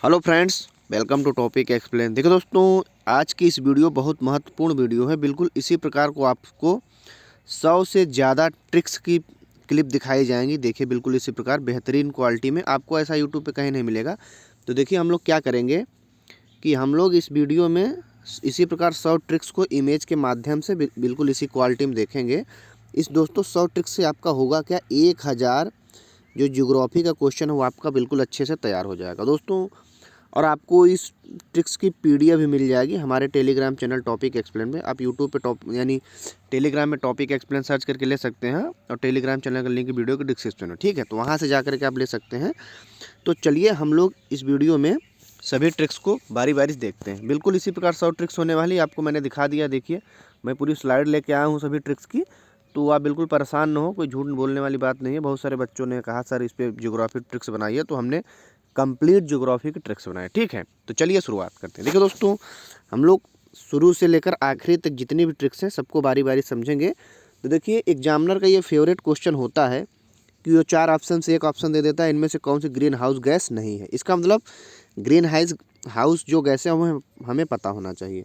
Hello friends, welcome to topic explain. देखो दोस्तों, आज की इस वीडियो बहुत महत्वपूर्ण वीडियो है। बिल्कुल इसी प्रकार को आपको 100 से ज़्यादा ट्रिक्स की क्लिप दिखाई जाएंगी। देखिए, बिल्कुल इसी प्रकार बेहतरीन क्वालिटी में आपको ऐसा यूट्यूब पे कहीं नहीं मिलेगा। तो देखिए, हम लोग क्या करेंगे कि हम लोग इस वीडियो में इसी प्रकार 100 ट्रिक्स को इमेज के माध्यम से बिल्कुल इसी क्वालिटी में देखेंगे। इस दोस्तों 100 ट्रिक्स से आपका होगा क्या, 1000 जो ज्योग्राफी का क्वेश्चन है वो आपका बिल्कुल अच्छे से तैयार हो जाएगा दोस्तों। और आपको इस ट्रिक्स की पीडीएफ भी मिल जाएगी हमारे टेलीग्राम चैनल टॉपिक एक्सप्लेन में। आप यूट्यूब पे यानी टेलीग्राम में टॉपिक एक्सप्लेन सर्च करके ले सकते हैं, और टेलीग्राम चैनल का लिंक वीडियो के डिस्क्रिप्शन में, ठीक है। तो वहाँ से जा करके आप ले सकते हैं। तो चलिए हम लोग इस वीडियो में सभी ट्रिक्स को बारी बारी देखते हैं। बिल्कुल इसी प्रकार 100 ट्रिक्स होने वाली, आपको मैंने दिखा दिया। देखिए, मैं पूरी स्लाइड लेके आया हूँ सभी ट्रिक्स की। तो आप बिल्कुल परेशान ना हो, कोई झूठ बोलने वाली बात नहीं है। बहुत सारे बच्चों ने कहा सर इस पर ज्योग्राफी ट्रिक्स बनाइए, तो हमने कंप्लीट ज्योग्राफी के ट्रिक्स बनाए, ठीक है। तो चलिए शुरुआत करते हैं। देखिए दोस्तों, हम लोग शुरू से लेकर आखिरी तक जितनी भी ट्रिक्स हैं सबको बारी बारी समझेंगे। तो देखिए, एग्जामिनर का ये फेवरेट क्वेश्चन होता है कि वो 4 ऑप्शन से एक ऑप्शन दे देता है, इनमें से कौन सी ग्रीन हाउस गैस नहीं है। इसका मतलब ग्रीन हाउस जो गैसें हमें पता होना चाहिए।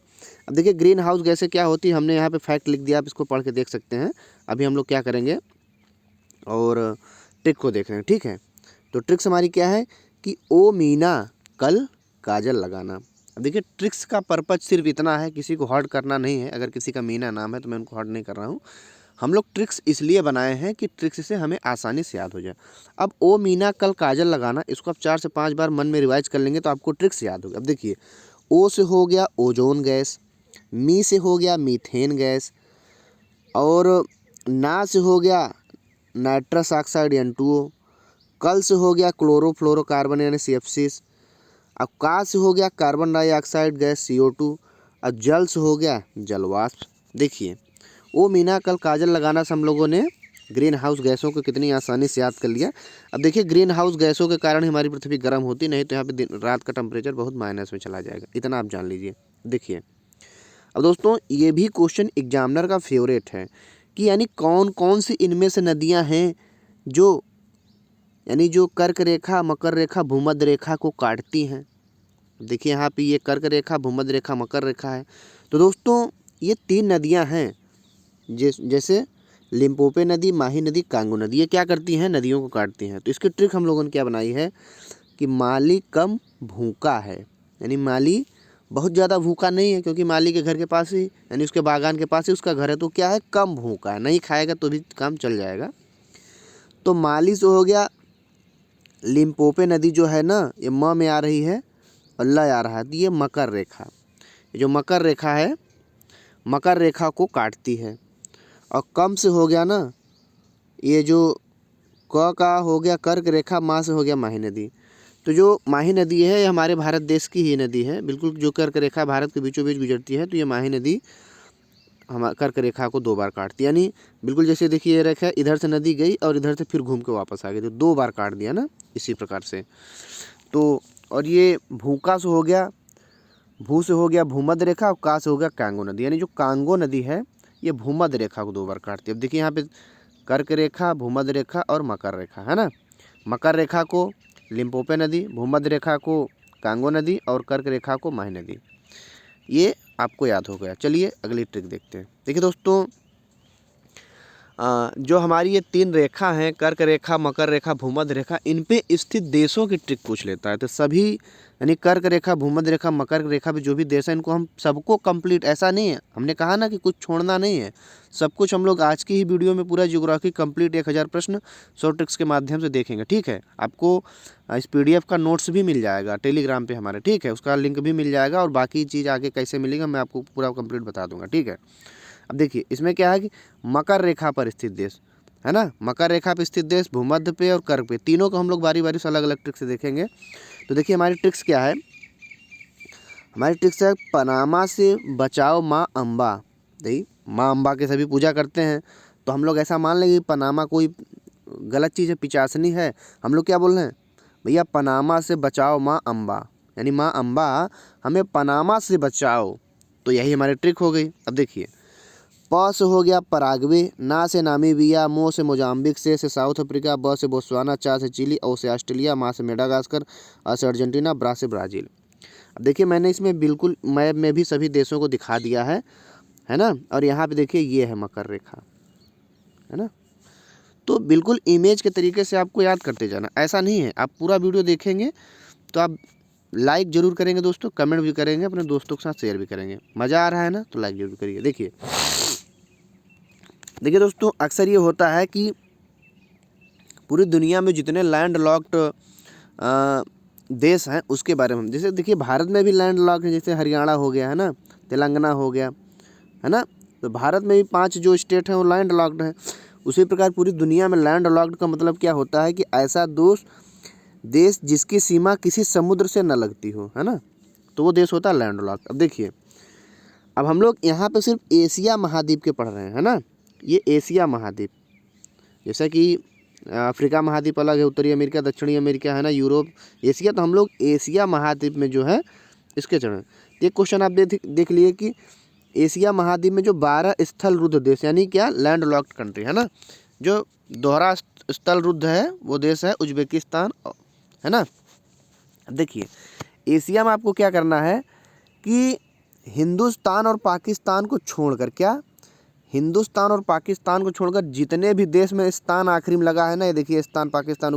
अब देखिए, ग्रीन हाउस गैसें क्या होती है, हमने यहाँ पे फैक्ट लिख दिया, आप इसको पढ़ के देख सकते हैं। अभी हम लोग क्या करेंगे और ट्रिक को देख रहे हैं, ठीक है। तो ट्रिक्स हमारी क्या है कि ओ मीना कल काजल लगाना। अब देखिए, ट्रिक्स का पर्पज सिर्फ इतना है, किसी को हर्ट करना नहीं है। अगर किसी का मीना नाम है तो मैं उनको हर्ट नहीं कर रहा हूँ। हम लोग ट्रिक्स इसलिए बनाए हैं कि ट्रिक्स से हमें आसानी से याद हो जाए। अब ओ मीना कल काजल लगाना, इसको आप 4 से 5 बार मन में रिवाइज कर लेंगे तो आपको ट्रिक्स याद होगा। अब देखिए, ओ से हो गया ओजोन गैस, मी से हो गया मीथेन गैस, और ना से हो गया नाइट्रस ऑक्साइड N2O, कल से हो गया क्लोरोफ्लोरोकार्बन यानी CF6, अब का से हो गया कार्बन डाइऑक्साइड गैस CO2, और जल से हो गया जलवाष्प। देखिए, ओ मीना कल काजल लगाना से हम लोगों ने ग्रीन हाउस गैसों को कितनी आसानी से याद कर लिया। अब देखिए, ग्रीन हाउस गैसों के कारण हमारी पृथ्वी गर्म होती, नहीं तो यहाँ पे रात का टेम्परेचर बहुत माइनस में चला जाएगा, इतना आप जान लीजिए। देखिए, अब दोस्तों ये भी क्वेश्चन एग्जामिनर का फेवरेट है कि यानी कौन कौन सी इनमें से नदियाँ हैं जो यानी जो कर्क रेखा, मकर रेखा, भूमध्य रेखा को काटती हैं। देखिए, यहाँ पे ये कर्क रेखा, भूमध्य रेखा, मकर रेखा है। तो दोस्तों ये 3 नदियाँ हैं, जैसे लिम्पोपे नदी, माही नदी, कांगो नदी। ये क्या करती हैं, नदियों को काटती हैं। तो इसकी ट्रिक हम लोगों ने क्या बनाई है कि माली कम भूखा है, यानी माली बहुत ज़्यादा भूखा नहीं है, क्योंकि माली के घर के पास ही यानी उसके बागान के पास ही उसका घर है। तो क्या है, कम भूखा है, नहीं खाएगा तो भी काम चल जाएगा। तो माली से हो गया लिम्पोपे नदी जो है ना, ये म में आ रही है और ल आ रहा है, तो ये मकर रेखा, ये जो मकर रेखा है, मकर रेखा को काटती है। और कम से हो गया ना, ये जो क का हो गया कर्क रेखा, माँ से हो गया माही नदी। तो जो माही नदी है ये हमारे भारत देश की ही नदी है, बिल्कुल जो कर्क रेखा भारत के बीचों बीच गुजरती है। तो ये माही नदी हम कर्क रेखा को 2 बार काटती है, यानी बिल्कुल जैसे देखिए ये रेखा इधर से नदी गई और इधर से फिर घूम के वापस आ गई, तो 2 बार काट दिया ना, इसी प्रकार से। तो और ये भूका से हो गया, भू से हो गया भूमध्य रेखा, और का से हो गया कांगो नदी, यानी जो कांगो नदी है ये भूमध्य रेखा को 2 बार काटती है। अब देखिए, यहाँ पे कर्क रेखा, भूमध्य रेखा और मकर रेखा है ना। मकर रेखा को लिम्पोपे नदी, भूमध्य रेखा को कांगो नदी, और कर्क रेखा को माही नदी। ये आपको याद हो गया। चलिए अगली ट्रिक देखते हैं। देखिए दोस्तों, जो हमारी ये 3 रेखा हैं, कर्क रेखा, मकर रेखा, भूमध्य रेखा, इन पे स्थित देशों की ट्रिक पूछ लेता है। तो सभी यानी कर्क रेखा, भूमध्य रेखा, मकर रेखा भी जो भी देश है, इनको हम सबको कंप्लीट, ऐसा नहीं है, हमने कहा ना कि कुछ छोड़ना नहीं है, सब कुछ हम लोग आज की ही वीडियो में पूरा ज्योग्राफी कंप्लीट 1000 प्रश्न 100 ट्रिक्स के माध्यम से देखेंगे, ठीक है। आपको इस PDF का नोट्स भी मिल जाएगा टेलीग्राम पे हमारे, ठीक है, उसका लिंक भी मिल जाएगा, और बाकी चीज़ आगे कैसे मिलेगा मैं आपको पूरा कंप्लीट बता दूंगा, ठीक है। अब देखिए, इसमें क्या है कि मकर रेखा पर स्थित देश है ना, मकर रेखा पर स्थित देश, भूमध्य पे और कर्क पे, तीनों को हम लोग बारी बारी से अलग अलग ट्रिक्स से देखेंगे। तो देखिए, हमारी ट्रिक्स क्या है, हमारी ट्रिक्स है पनामा से बचाओ माँ अम्बा। देखिए, माँ अम्बा के सभी पूजा करते हैं, तो हम लोग ऐसा मान लेंगे कि पनामा कोई गलत चीज़ है, पिचासनी है। हम लोग क्या बोल रहे हैं भैया, पनामा से बचाओ माँ अम्बा, यानी माँ अम्बा हमें पनामा से बचाओ। तो यही हमारी ट्रिक हो गई। अब देखिए, प से हो गया पराग्वे, ना से नामीबिया, मो से मोजाम्बिक, से साउथ अफ्रीका, ब से बोत्सवाना, चा से चिली, ओ से ऑस्ट्रेलिया, मा से मेडागास्कर, अ से अर्जेंटीना, ब्रा से ब्राज़ील। अब देखिए मैंने इसमें बिल्कुल मैप में भी सभी देशों को दिखा दिया है ना। और यहाँ पे देखिए ये है मकर रेखा, है ना। तो बिल्कुल इमेज के तरीके से आपको याद करते जाना, ऐसा नहीं है। आप पूरा वीडियो देखेंगे तो आप लाइक जरूर करेंगे दोस्तों, कमेंट भी करेंगे, अपने दोस्तों के साथ शेयर भी करेंगे। मज़ा आ रहा है ना, तो लाइक जरूर करिए। देखिए दोस्तों, अक्सर ये होता है कि पूरी दुनिया में जितने लैंड लॉक्ड देश हैं उसके बारे में हम, जैसे देखिए भारत में भी लैंड लॉक्ड है, जैसे हरियाणा हो गया, है ना, तेलंगाना हो गया, है ना। तो भारत में भी 5 जो स्टेट हैं वो लैंड लॉक्ड हैं। उसी प्रकार पूरी दुनिया में लैंड लॉक्ड का मतलब क्या होता है कि ऐसा देश जिसकी सीमा किसी समुद्र से न लगती हो, है ना, तो वो देश होता है लैंड लॉक्ड। अब देखिए, अब हम लोग यहाँ पे सिर्फ एशिया महाद्वीप के पढ़ रहे हैं, है ना। ये एशिया महाद्वीप, जैसा कि अफ्रीका महाद्वीप अलग है, उत्तरी अमेरिका, दक्षिणी अमेरिका, है ना, यूरोप, एशिया। तो हम लोग एशिया महाद्वीप में जो है इसके चढ़े। ये क्वेश्चन आप देख लिए कि एशिया महाद्वीप में जो 12 स्थल रुद्ध देश, यानी क्या, लैंड लॉक्ड कंट्री, है ना, जो दोहरा स्थल रुद्ध है वो देश है उज्बेकिस्तान, है ना। अब देखिए एशिया में आपको क्या करना है कि हिंदुस्तान और पाकिस्तान को छोड़कर, क्या, हिंदुस्तान और पाकिस्तान को छोड़कर जितने भी देश में स्थान आखिरी में लगा है ना, ये देखिए स्थान पाकिस्तान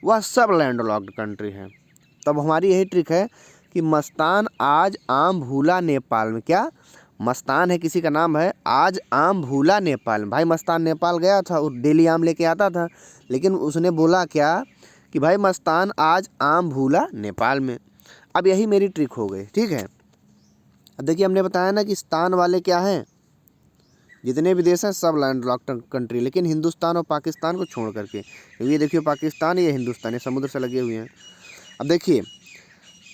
वह सब लैंड लॉक्ड कंट्री है। तब हमारी यही ट्रिक है कि मस्तान आज आम भूला नेपाल में, क्या, मस्तान है किसी का नाम है, आज आम भूला नेपाल में। भाई मस्तान नेपाल गया था और डेली आम लेके आता था, लेकिन उसने बोला क्या कि भाई मस्तान आज आम भूला नेपाल में। अब यही मेरी ट्रिक हो गई, ठीक है। अब देखिए हमने बताया ना कि स्थान वाले क्या हैं, जितने भी देश हैं सब लैंड लॉक्ड कंट्री, लेकिन हिंदुस्तान और पाकिस्तान को छोड़ करके। ये देखिए पाकिस्तान, ये हिंदुस्तान, ये समुद्र से लगे हुए हैं। अब देखिए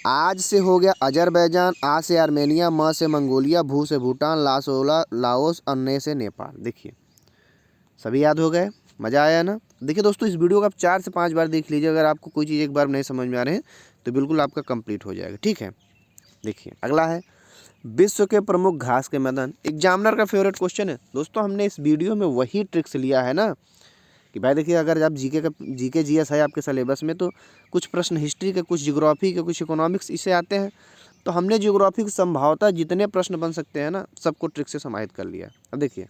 आज से हो गया अजरबैजान, आ से आर्मेनिया, म से मंगोलिया, भू से भूटान, ला से लाओस और ने से नेपाल। देखिए सभी याद हो गए, मज़ा आया ना। देखिए दोस्तों, इस वीडियो को आप 4 से 5 बार देख लीजिए। अगर आपको कोई चीज़ एक बार नहीं समझ में आ रहे हैं तो बिल्कुल आपका कंप्लीट हो जाएगा, ठीक है। देखिए अगला है विश्व के प्रमुख घास के मैदान। एग्जामिनर का फेवरेट क्वेश्चन है दोस्तों। हमने इस वीडियो में वही ट्रिक्स लिया है ना कि भाई देखिए, अगर आप जीके जीएस है आपके सिलेबस में, तो कुछ प्रश्न हिस्ट्री के, कुछ ज्योग्राफी के, कुछ इकोनॉमिक्स इससे आते हैं। तो हमने ज्योग्राफी की संभावता जितने प्रश्न बन सकते हैं ना, सबको ट्रिक से समाहित कर लिया। अब देखिए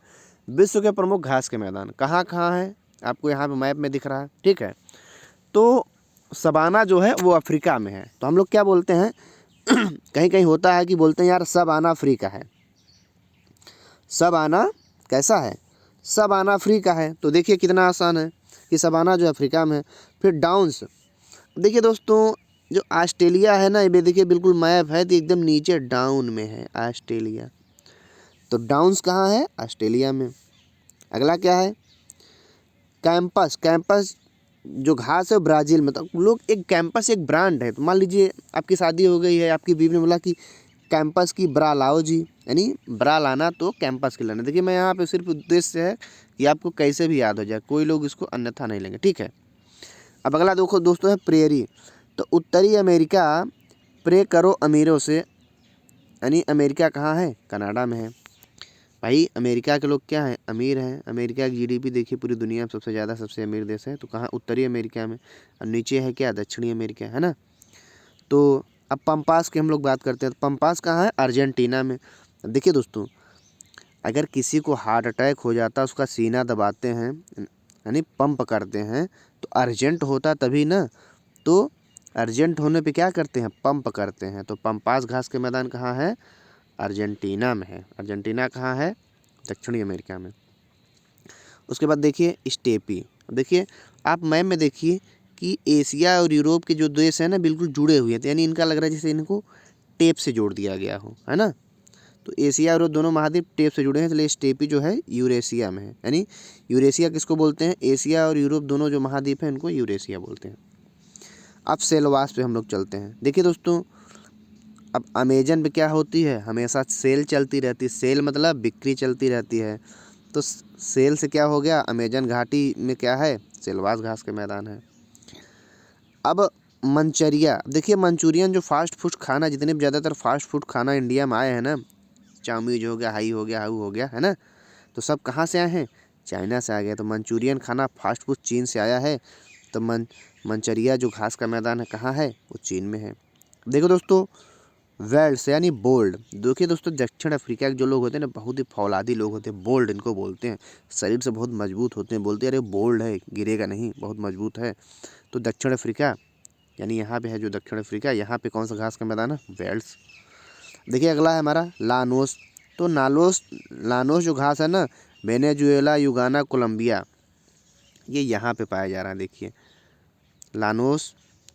विश्व के प्रमुख घास के मैदान कहाँ कहाँ हैं, आपको यहाँ पे मैप में दिख रहा है, ठीक है। तो सवाना जो है वो अफ्रीका में है। तो हम लोग क्या बोलते हैं कहीं कहीं होता है कि बोलते हैं यार सवाना अफ्रीका है। सवाना कैसा है, सवाना अफ्रीका है। तो देखिए कितना आसान है कि सवाना जो अफ्रीका में है। फिर डाउन्स, देखिए दोस्तों जो ऑस्ट्रेलिया है ना, ये देखिए बिल्कुल मैप है तो एकदम नीचे डाउन में है ऑस्ट्रेलिया। तो डाउन्स कहाँ है, ऑस्ट्रेलिया में। अगला क्या है, कैंपस। कैंपस जो घास है ब्राज़ील में। तो लोग, एक कैंपस एक ब्रांड है। तो मान लीजिए आपकी शादी हो गई है, आपकी बीवी ने बोला कि कैंपस की ब्रा लाओ जी, यानी ब्रा लाना तो कैंपस की लाना। देखिए मैं यहाँ पे सिर्फ उद्देश्य है कि आपको कैसे भी याद हो जाए, कोई लोग इसको अन्यथा नहीं लेंगे, ठीक है। अब अगला देखो दोस्तों है प्रेरी। तो उत्तरी अमेरिका प्रे करो अमीरों से, यानी अमेरिका कहाँ है, कनाडा में है। भाई अमेरिका के लोग क्या हैं, अमीर हैं। अमेरिका की जीडीपी देखिए पूरी दुनिया में सबसे ज़्यादा, सबसे अमीर देश है। तो कहाँ, उत्तरी अमेरिका में। और नीचे है क्या, दक्षिणी अमेरिका, है ना। तो अब पम्पास की हम लोग बात करते हैं। तो पम्पास कहाँ है, अर्जेंटीना में। देखिए दोस्तों, अगर किसी को हार्ट अटैक हो जाता है, उसका सीना दबाते हैं, यानी पंप करते हैं, तो अर्जेंट होता तभी ना। तो अर्जेंट होने पे क्या करते हैं, पंप करते हैं। तो पम्पास घास के मैदान कहाँ है, अर्जेंटीना में है। अर्जेंटीना कहाँ है, दक्षिणी अमेरिका में। उसके बाद देखिए स्टेपी। देखिए आप मैप में देखिए कि एशिया और यूरोप के जो देश हैं ना बिल्कुल जुड़े हुए हैं। यानी इनका लग रहा है जैसे इनको टेप से जोड़ दिया गया हो, है ना। तो एशिया और दोनों महाद्वीप टेप से जुड़े हैं, इसलिए स्टेपी जो है यूरेशिया में है। यानी यूरेशिया किसको बोलते हैं, एशिया और यूरोप दोनों जो महाद्वीप हैं इनको यूरेशिया बोलते हैं। अब सेलवास पे हम लोग चलते हैं। देखिए दोस्तों, अब अमेजन पे क्या होती है, हमेशा सेल चलती रहती है। सेल मतलब बिक्री चलती रहती है। तो सेल से क्या हो गया, अमेजन घाटी में क्या है, सेलवास घास के मैदान है। अब मंचरिया, देखिए मंचूरियन जो फास्ट फूड खाना, जितने भी ज़्यादातर फास्ट फूड खाना इंडिया में आए हैं ना, चाउमीज हो गया, हाई हो गया, हाउ हो गया, है ना। तो सब कहाँ से आए हैं? चाइना से आ गया। तो मंचूरियन खाना फास्ट फूड चीन से आया है। तो मंचरिया जो घास का मैदान है कहाँ है? वो चीन में है। देखो दोस्तों, वेल्स यानी बोल्ड। देखिए दोस्तों, दक्षिण अफ्रीका के जो लोग होते हैं ना, बहुत ही फौलादी लोग होते हैं, बोल्ड इनको बोलते हैं। शरीर से बहुत मजबूत होते हैं, बोलते हैं अरे बोल्ड है, गिरेगा नहीं, बहुत मजबूत है। तो दक्षिण अफ्रीका यानी यहाँ पे है जो दक्षिण अफ्रीका, यहाँ पे कौन सा घास का मैदान है? वेल्स। देखिए अगला है हमारा लानोस। तो लानोस जो घास है ना, वेनेजुएला, युगाना, कोलंबिया, ये यहाँ पे पाया जा रहा है। देखिए लानोस,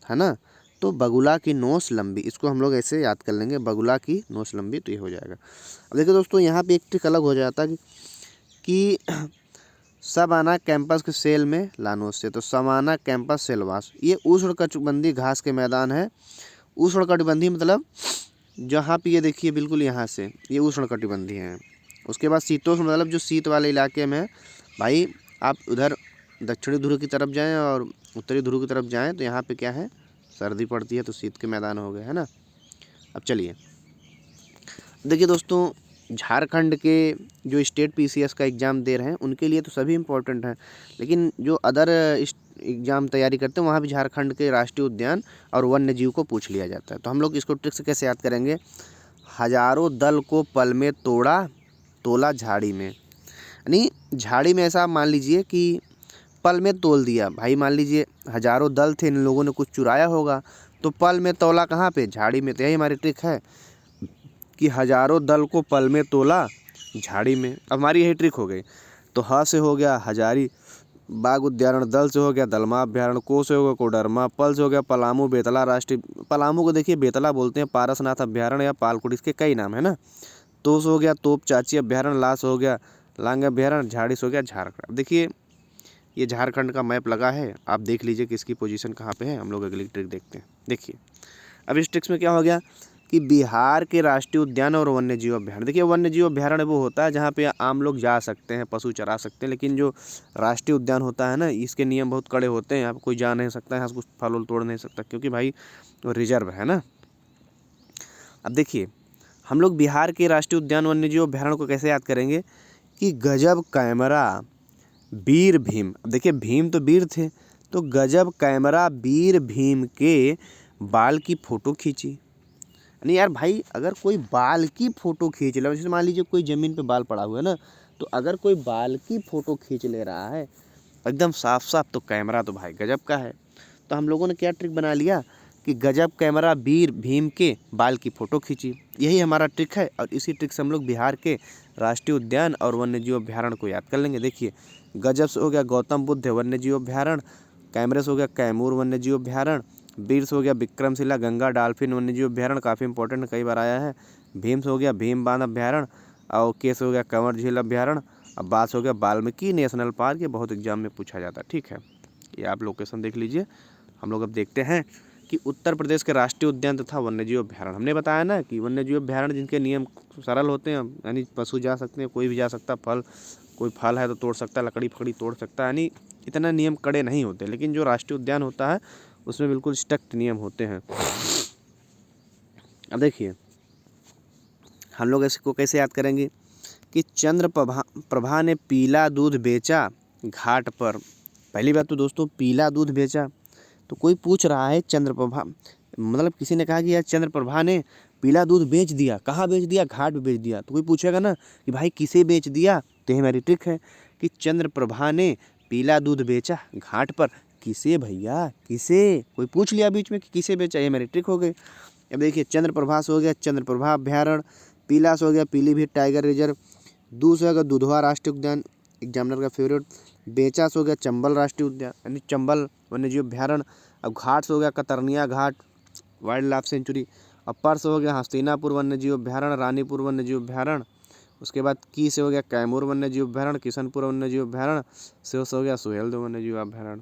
है ना। तो बगुला की नोस लंबी, इसको हम लोग ऐसे याद कर लेंगे, बगुला की नोस लंबी, तो ये हो जाएगा। अब देखिए दोस्तों, यहाँ पे एक ट्रिक अलग हो जाता है कि सवाना कैंपस के सेल में लानोस से। तो सवाना कैंपस सेलवास, ये उष्णकटिबंधीय घास के मैदान है। उष्णकटिबंधीय मतलब जहाँ पे ये देखिए बिल्कुल यहाँ से ये उष्णकटिबंधीय है। उसके बाद शीतोष्ण मतलब जो शीत वाले इलाके में है। भाई आप उधर दक्षिणी ध्रुव की तरफ जाएं और उत्तरी ध्रुव की तरफ जाएं तो यहाँ पे क्या है? सर्दी पड़ती है, तो शीत के मैदान हो गए, है ना। अब चलिए देखिए दोस्तों, झारखंड के जो स्टेट पीसीएस का एग्ज़ाम दे रहे हैं उनके लिए तो सभी इम्पोर्टेंट हैं, लेकिन जो अदर एग्ज़ाम तैयारी करते हैं वहाँ भी झारखंड के राष्ट्रीय उद्यान और वन्य जीव को पूछ लिया जाता है। तो हम लोग इसको ट्रिक से कैसे याद करेंगे? हजारों दल को पल में तोला झाड़ी में। यानी झाड़ी में ऐसा मान लीजिए कि पल में तोल दिया। भाई मान लीजिए हजारों दल थे, इन लोगों ने कुछ चुराया होगा, तो पल में तोला कहाँ पे? झाड़ी में। तो यही हमारी ट्रिक है कि हजारों दल को पल में तोला झाड़ी में। अब हमारी यही ट्रिक हो गई। तो ह से हो गया हजारी बाग उद्यान, दल से हो गया दलमा अभ्यारण्य, को से हो गया कोडरमा, पल से हो गया पलामू बेतला राष्ट्रीय, पलामू को देखिए बेतला बोलते हैं, पारसनाथ अभ्यारण्य या पालकुट, इसके कई नाम है ना। तो से हो गया तोप चाची अभ्यारण्य, ला से हो गया लांग अभ्यारण्य, झाड़ी से हो गया झारखंड। अब देखिए ये झारखंड का मैप लगा है, आप देख लीजिए कि इसकी पोजीशन कहाँ पे है। हम लोग अगली ट्रिक देखते हैं। देखिए अब इस ट्रिक्स में क्या हो गया कि बिहार के राष्ट्रीय उद्यान और वन्य जीव अभ्यारण्य। देखिए वन्य जीव अभ्यारण्य वो होता है जहाँ पे आम लोग जा सकते हैं, पशु चरा सकते हैं, लेकिन जो राष्ट्रीय उद्यान होता है ना, इसके नियम बहुत कड़े होते हैं। यहाँ पे कोई जा नहीं सकता है, यहाँ से कुछ फल उल तोड़ नहीं सकता, क्योंकि भाई वो रिजर्व है ना। अब देखिए हम लोग बिहार के राष्ट्रीय उद्यान वन्य जीव अभ्यारण्य को कैसे याद करेंगे कि गजब कैमरा वीर भीम। अब देखिए भीम तो वीर थे, तो गजब कैमरा वीर भीम के बाल की फ़ोटो खींची। नहीं यार भाई, अगर कोई बाल की फ़ोटो खींच ले, जैसे मान लीजिए कोई ज़मीन पे बाल पड़ा हुआ है ना, तो अगर कोई बाल की फ़ोटो खींच ले रहा है एकदम साफ साफ, तो कैमरा तो भाई गजब का है। तो हम लोगों ने क्या ट्रिक बना लिया कि गजब कैमरा वीर भीम के बाल की फ़ोटो खींची। यही हमारा ट्रिक है, और इसी ट्रिक से हम लोग बिहार के राष्ट्रीय उद्यान और वन्य जीव अभ्यारण्य को याद कर लेंगे। देखिए गजब से हो गया गौतम बुद्ध वन्य जीव अभ्यारण्य, कैमरे से हो गया कैमूर वन्य जीव अभ्यारण्य, वीर से हो गया विक्रमशिला गंगा डॉल्फिन वन्य जीव अभ्यारण्य, काफ़ी इंपॉर्टेंट, कई बार आया है। भीम से हो गया भीम बांध अभ्यारण्य, और के से हो गया कंवर झील अभ्यारण्य, अब बात से हो गया वाल्मीकि नेशनल पार्क। ये बहुत एग्जाम में पूछा जाता है, ठीक है। ये आप लोकेशन देख लीजिए। हम लोग अब देखते हैं कि उत्तर प्रदेश के राष्ट्रीय उद्यान तथा वन्यजीव अभ्यारण्य। हमने बताया ना कि वन्यजीव अभ्यारण्य जिनके नियम सरल होते हैं, यानी पशु जा सकते हैं, कोई भी जा सकता, कोई फल है तो तोड़ सकता है, लकड़ी फकड़ी तोड़ सकता है, यानी इतना नियम कड़े नहीं होते। लेकिन जो राष्ट्रीय उद्यान होता है उसमें बिल्कुल स्ट्रिक्ट नियम होते हैं। अब देखिए हम लोग इसको कैसे याद करेंगे कि चंद्र प्रभा ने पीला दूध बेचा घाट पर। पहली बात तो दोस्तों पीला दूध बेचा, तो कोई पूछ रहा है चंद्रप्रभा, मतलब किसी ने कहा कि यार चंद्रप्रभा ने पीला दूध बेच दिया, कहाँ बेच दिया? घाट पे बेच दिया। तो कोई पूछेगा ना कि भाई किसे बेच दिया? तो ये हमारी ट्रिक है कि चंद्रप्रभा ने पीला दूध बेचा घाट पर। किसे भैया, किसे? कोई पूछ लिया बीच में कि किसे बेचा, ये हमारी ट्रिक हो गई। अब देखिए चंद्रप्रभा से हो गया चंद्रप्रभा अभ्यारण्य, पीला से हो गया पीलीभीत टाइगर रिजर्व, दूध से हो गया दुधवा राष्ट्रीय उद्यान, एग्जामिनर का फेवरेट, बेचा से हो गया चंबल राष्ट्रीय उद्यान यानी चंबल वन्यजीव अभ्यारण्य, अब घाट से हो गया कतरनिया घाट वाइल्ड लाइफ सेंचुरी, अपर से हो गया हस्तिनापुर वन्यजीव अभ्यारण्य, रानीपुर वन्यजीव अभ्यारण्य, उसके बाद की से हो गया कैमूर वन्यजीव अभ्यारण्य, किशनपुर वन्यजीव अभ्यारण्य, से हो गया सुहेलदेव वन्यजीव अभ्यारण्य।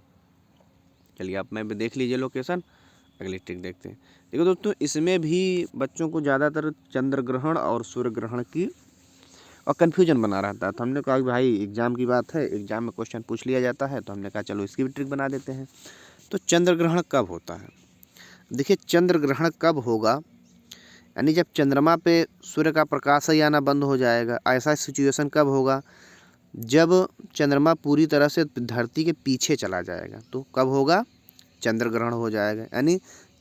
चलिए आप मैं देख लीजिए लोकेशन, अगली ट्रिक देखते हैं। देखो दोस्तों इसमें भी बच्चों को ज़्यादातर चंद्र ग्रहण और सूर्य ग्रहण की और कन्फ्यूजन बना रहता है। तो हमने कहा कि भाई एग्जाम की बात है, एग्जाम में क्वेश्चन पूछ लिया जाता है, तो हमने कहा चलो इसकी भी ट्रिक बना देते हैं। तो चंद्र ग्रहण कब होता है? देखिए चंद्र ग्रहण कब होगा, यानी जब चंद्रमा पे सूर्य का प्रकाश ही आना बंद हो जाएगा। ऐसा सिचुएशन कब होगा? जब चंद्रमा पूरी तरह से धरती के पीछे चला जाएगा, तो कब होगा? चंद्र ग्रहण हो जाएगा। यानी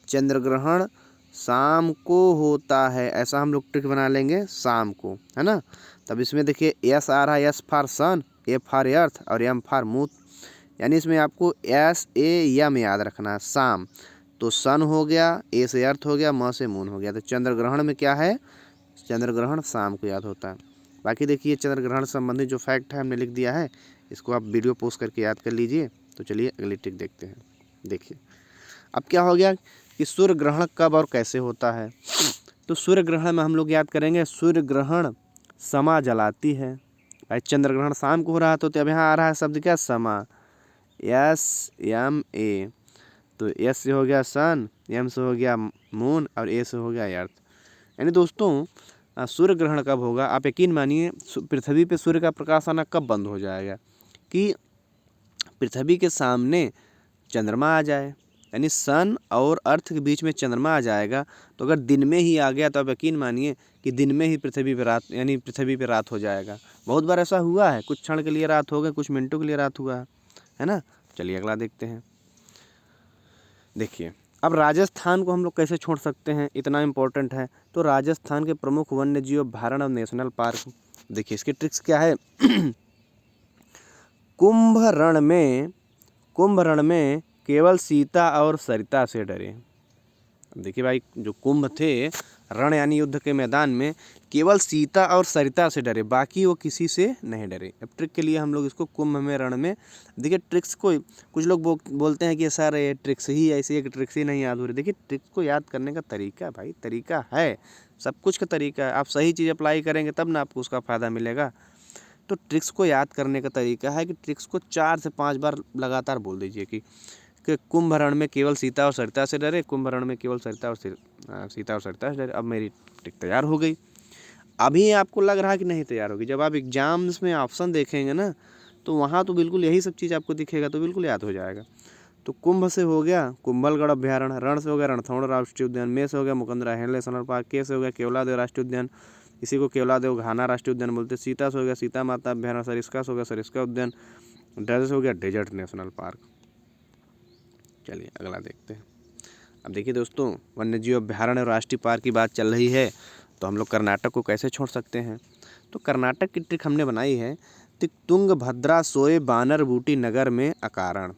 चंद्र ग्रहण शाम को होता है, ऐसा हम लोग ट्रिक बना लेंगे शाम को, है ना। तब इसमें देखिए एस आ रहा है, S for son, A for earth और एम फॉर मून। यानी इसमें आपको एस ए एम याद रखना है, शाम। तो सन हो गया, ए से अर्थ हो गया, म से मून हो गया। तो चंद्र ग्रहण में क्या है? चंद्र ग्रहण शाम को याद होता है। बाकी देखिए चंद्र ग्रहण संबंधित जो फैक्ट है हमने लिख दिया है, इसको आप वीडियो पोस्ट करके याद कर लीजिए। तो चलिए अगली ट्रिक देखते हैं। देखिए अब क्या हो गया कि सूर्य ग्रहण कब और कैसे होता है। तो सूर्य ग्रहण में हम लोग याद करेंगे, सूर्य ग्रहण समा जलाती है। भाई चंद्र ग्रहण शाम को हो रहा, तो अब यहाँ आ रहा है शब्द क्या? समा, एस एम ए। तो एस से हो गया सन, एम से हो गया मून और ए से हो गया अर्थ। यानी दोस्तों सूर्य ग्रहण कब होगा? आप यकीन मानिए पृथ्वी पे सूर्य का प्रकाश आना कब बंद हो जाएगा? कि पृथ्वी के सामने चंद्रमा आ जाए, यानी सन और अर्थ के बीच में चंद्रमा आ जाएगा। तो अगर दिन में ही आ गया तो आप यकीन मानिए कि दिन में ही पृथ्वी पे रात, यानी पृथ्वी पे रात हो जाएगा। बहुत बार ऐसा हुआ है, कुछ क्षण के लिए रात हो गई, कुछ मिनटों के लिए रात हुआ है ना। चलिए अगला देखते हैं। देखिए अब राजस्थान को हम लोग कैसे छोड़ सकते हैं, इतना इम्पोर्टेंट है। तो राजस्थान के प्रमुख वन्य जीव अभयारण्य और नेशनल पार्क, देखिए इसकी ट्रिक्स क्या है। कुंभ रण में केवल सीता और सरिता से डरे। देखिए भाई जो कुंभ थे, रण यानी युद्ध के मैदान में, केवल सीता और सरिता से डरे, बाकी वो किसी से नहीं डरे। अब ट्रिक के लिए हम लोग इसको कुंभ में, रण में, देखिए ट्रिक्स को कुछ लोग बोलते हैं कि सर ये ट्रिक्स ही ऐसी है कि ट्रिक्स ही नहीं याद हो रही। देखिए ट्रिक्स को याद करने का तरीका, भाई तरीका है, सब कुछ का तरीका है। आप सही चीज़ अप्लाई करेंगे तब ना आपको उसका फ़ायदा मिलेगा। तो ट्रिक्स को याद करने का तरीका है कि ट्रिक्स को 4 से 5 बार लगातार बोल दीजिए कि कुंभ रण में केवल सीता और सरिता से डरे, कुंभ रण में केवल सीता और सरिता से डरे। अब मेरी ट्रिक तैयार हो गई। अभी आपको लग रहा है कि नहीं तैयार होगी, जब आप एग्जाम्स में ऑप्शन देखेंगे ना, तो वहाँ तो बिल्कुल यही सब चीज़ आपको दिखेगा, तो बिल्कुल याद हो जाएगा। तो कुंभ से हो गया कुंभलगढ़ अभ्यारण्य, रण से हो गया रणथंभौर राष्ट्रीय उद्यान, में से हो गया मुकंदरा हिल नेशनल पार्क, के से हो गया केवलादेव राष्ट्रीय उद्यान, इसी को केवलादेव घाना राष्ट्रीय उद्यान बोलते हैं, सीता से हो गया सीता माता अभ्यारण्य, सरिस्का से हो गया सरिस्का उद्यान, डेजर्ट से हो गया डेजर्ट नेशनल पार्क। चलिए अगला देखते हैं। अब देखिए दोस्तों, वन्यजीव अभ्यारण्य और राष्ट्रीय पार्क की बात चल रही है, तो हम लोग कर्नाटक को कैसे छोड़ सकते हैं। तो कर्नाटक की ट्रिक हमने बनाई है, तुंगभद्रा सोए बानर बूटी नगर में अकारण।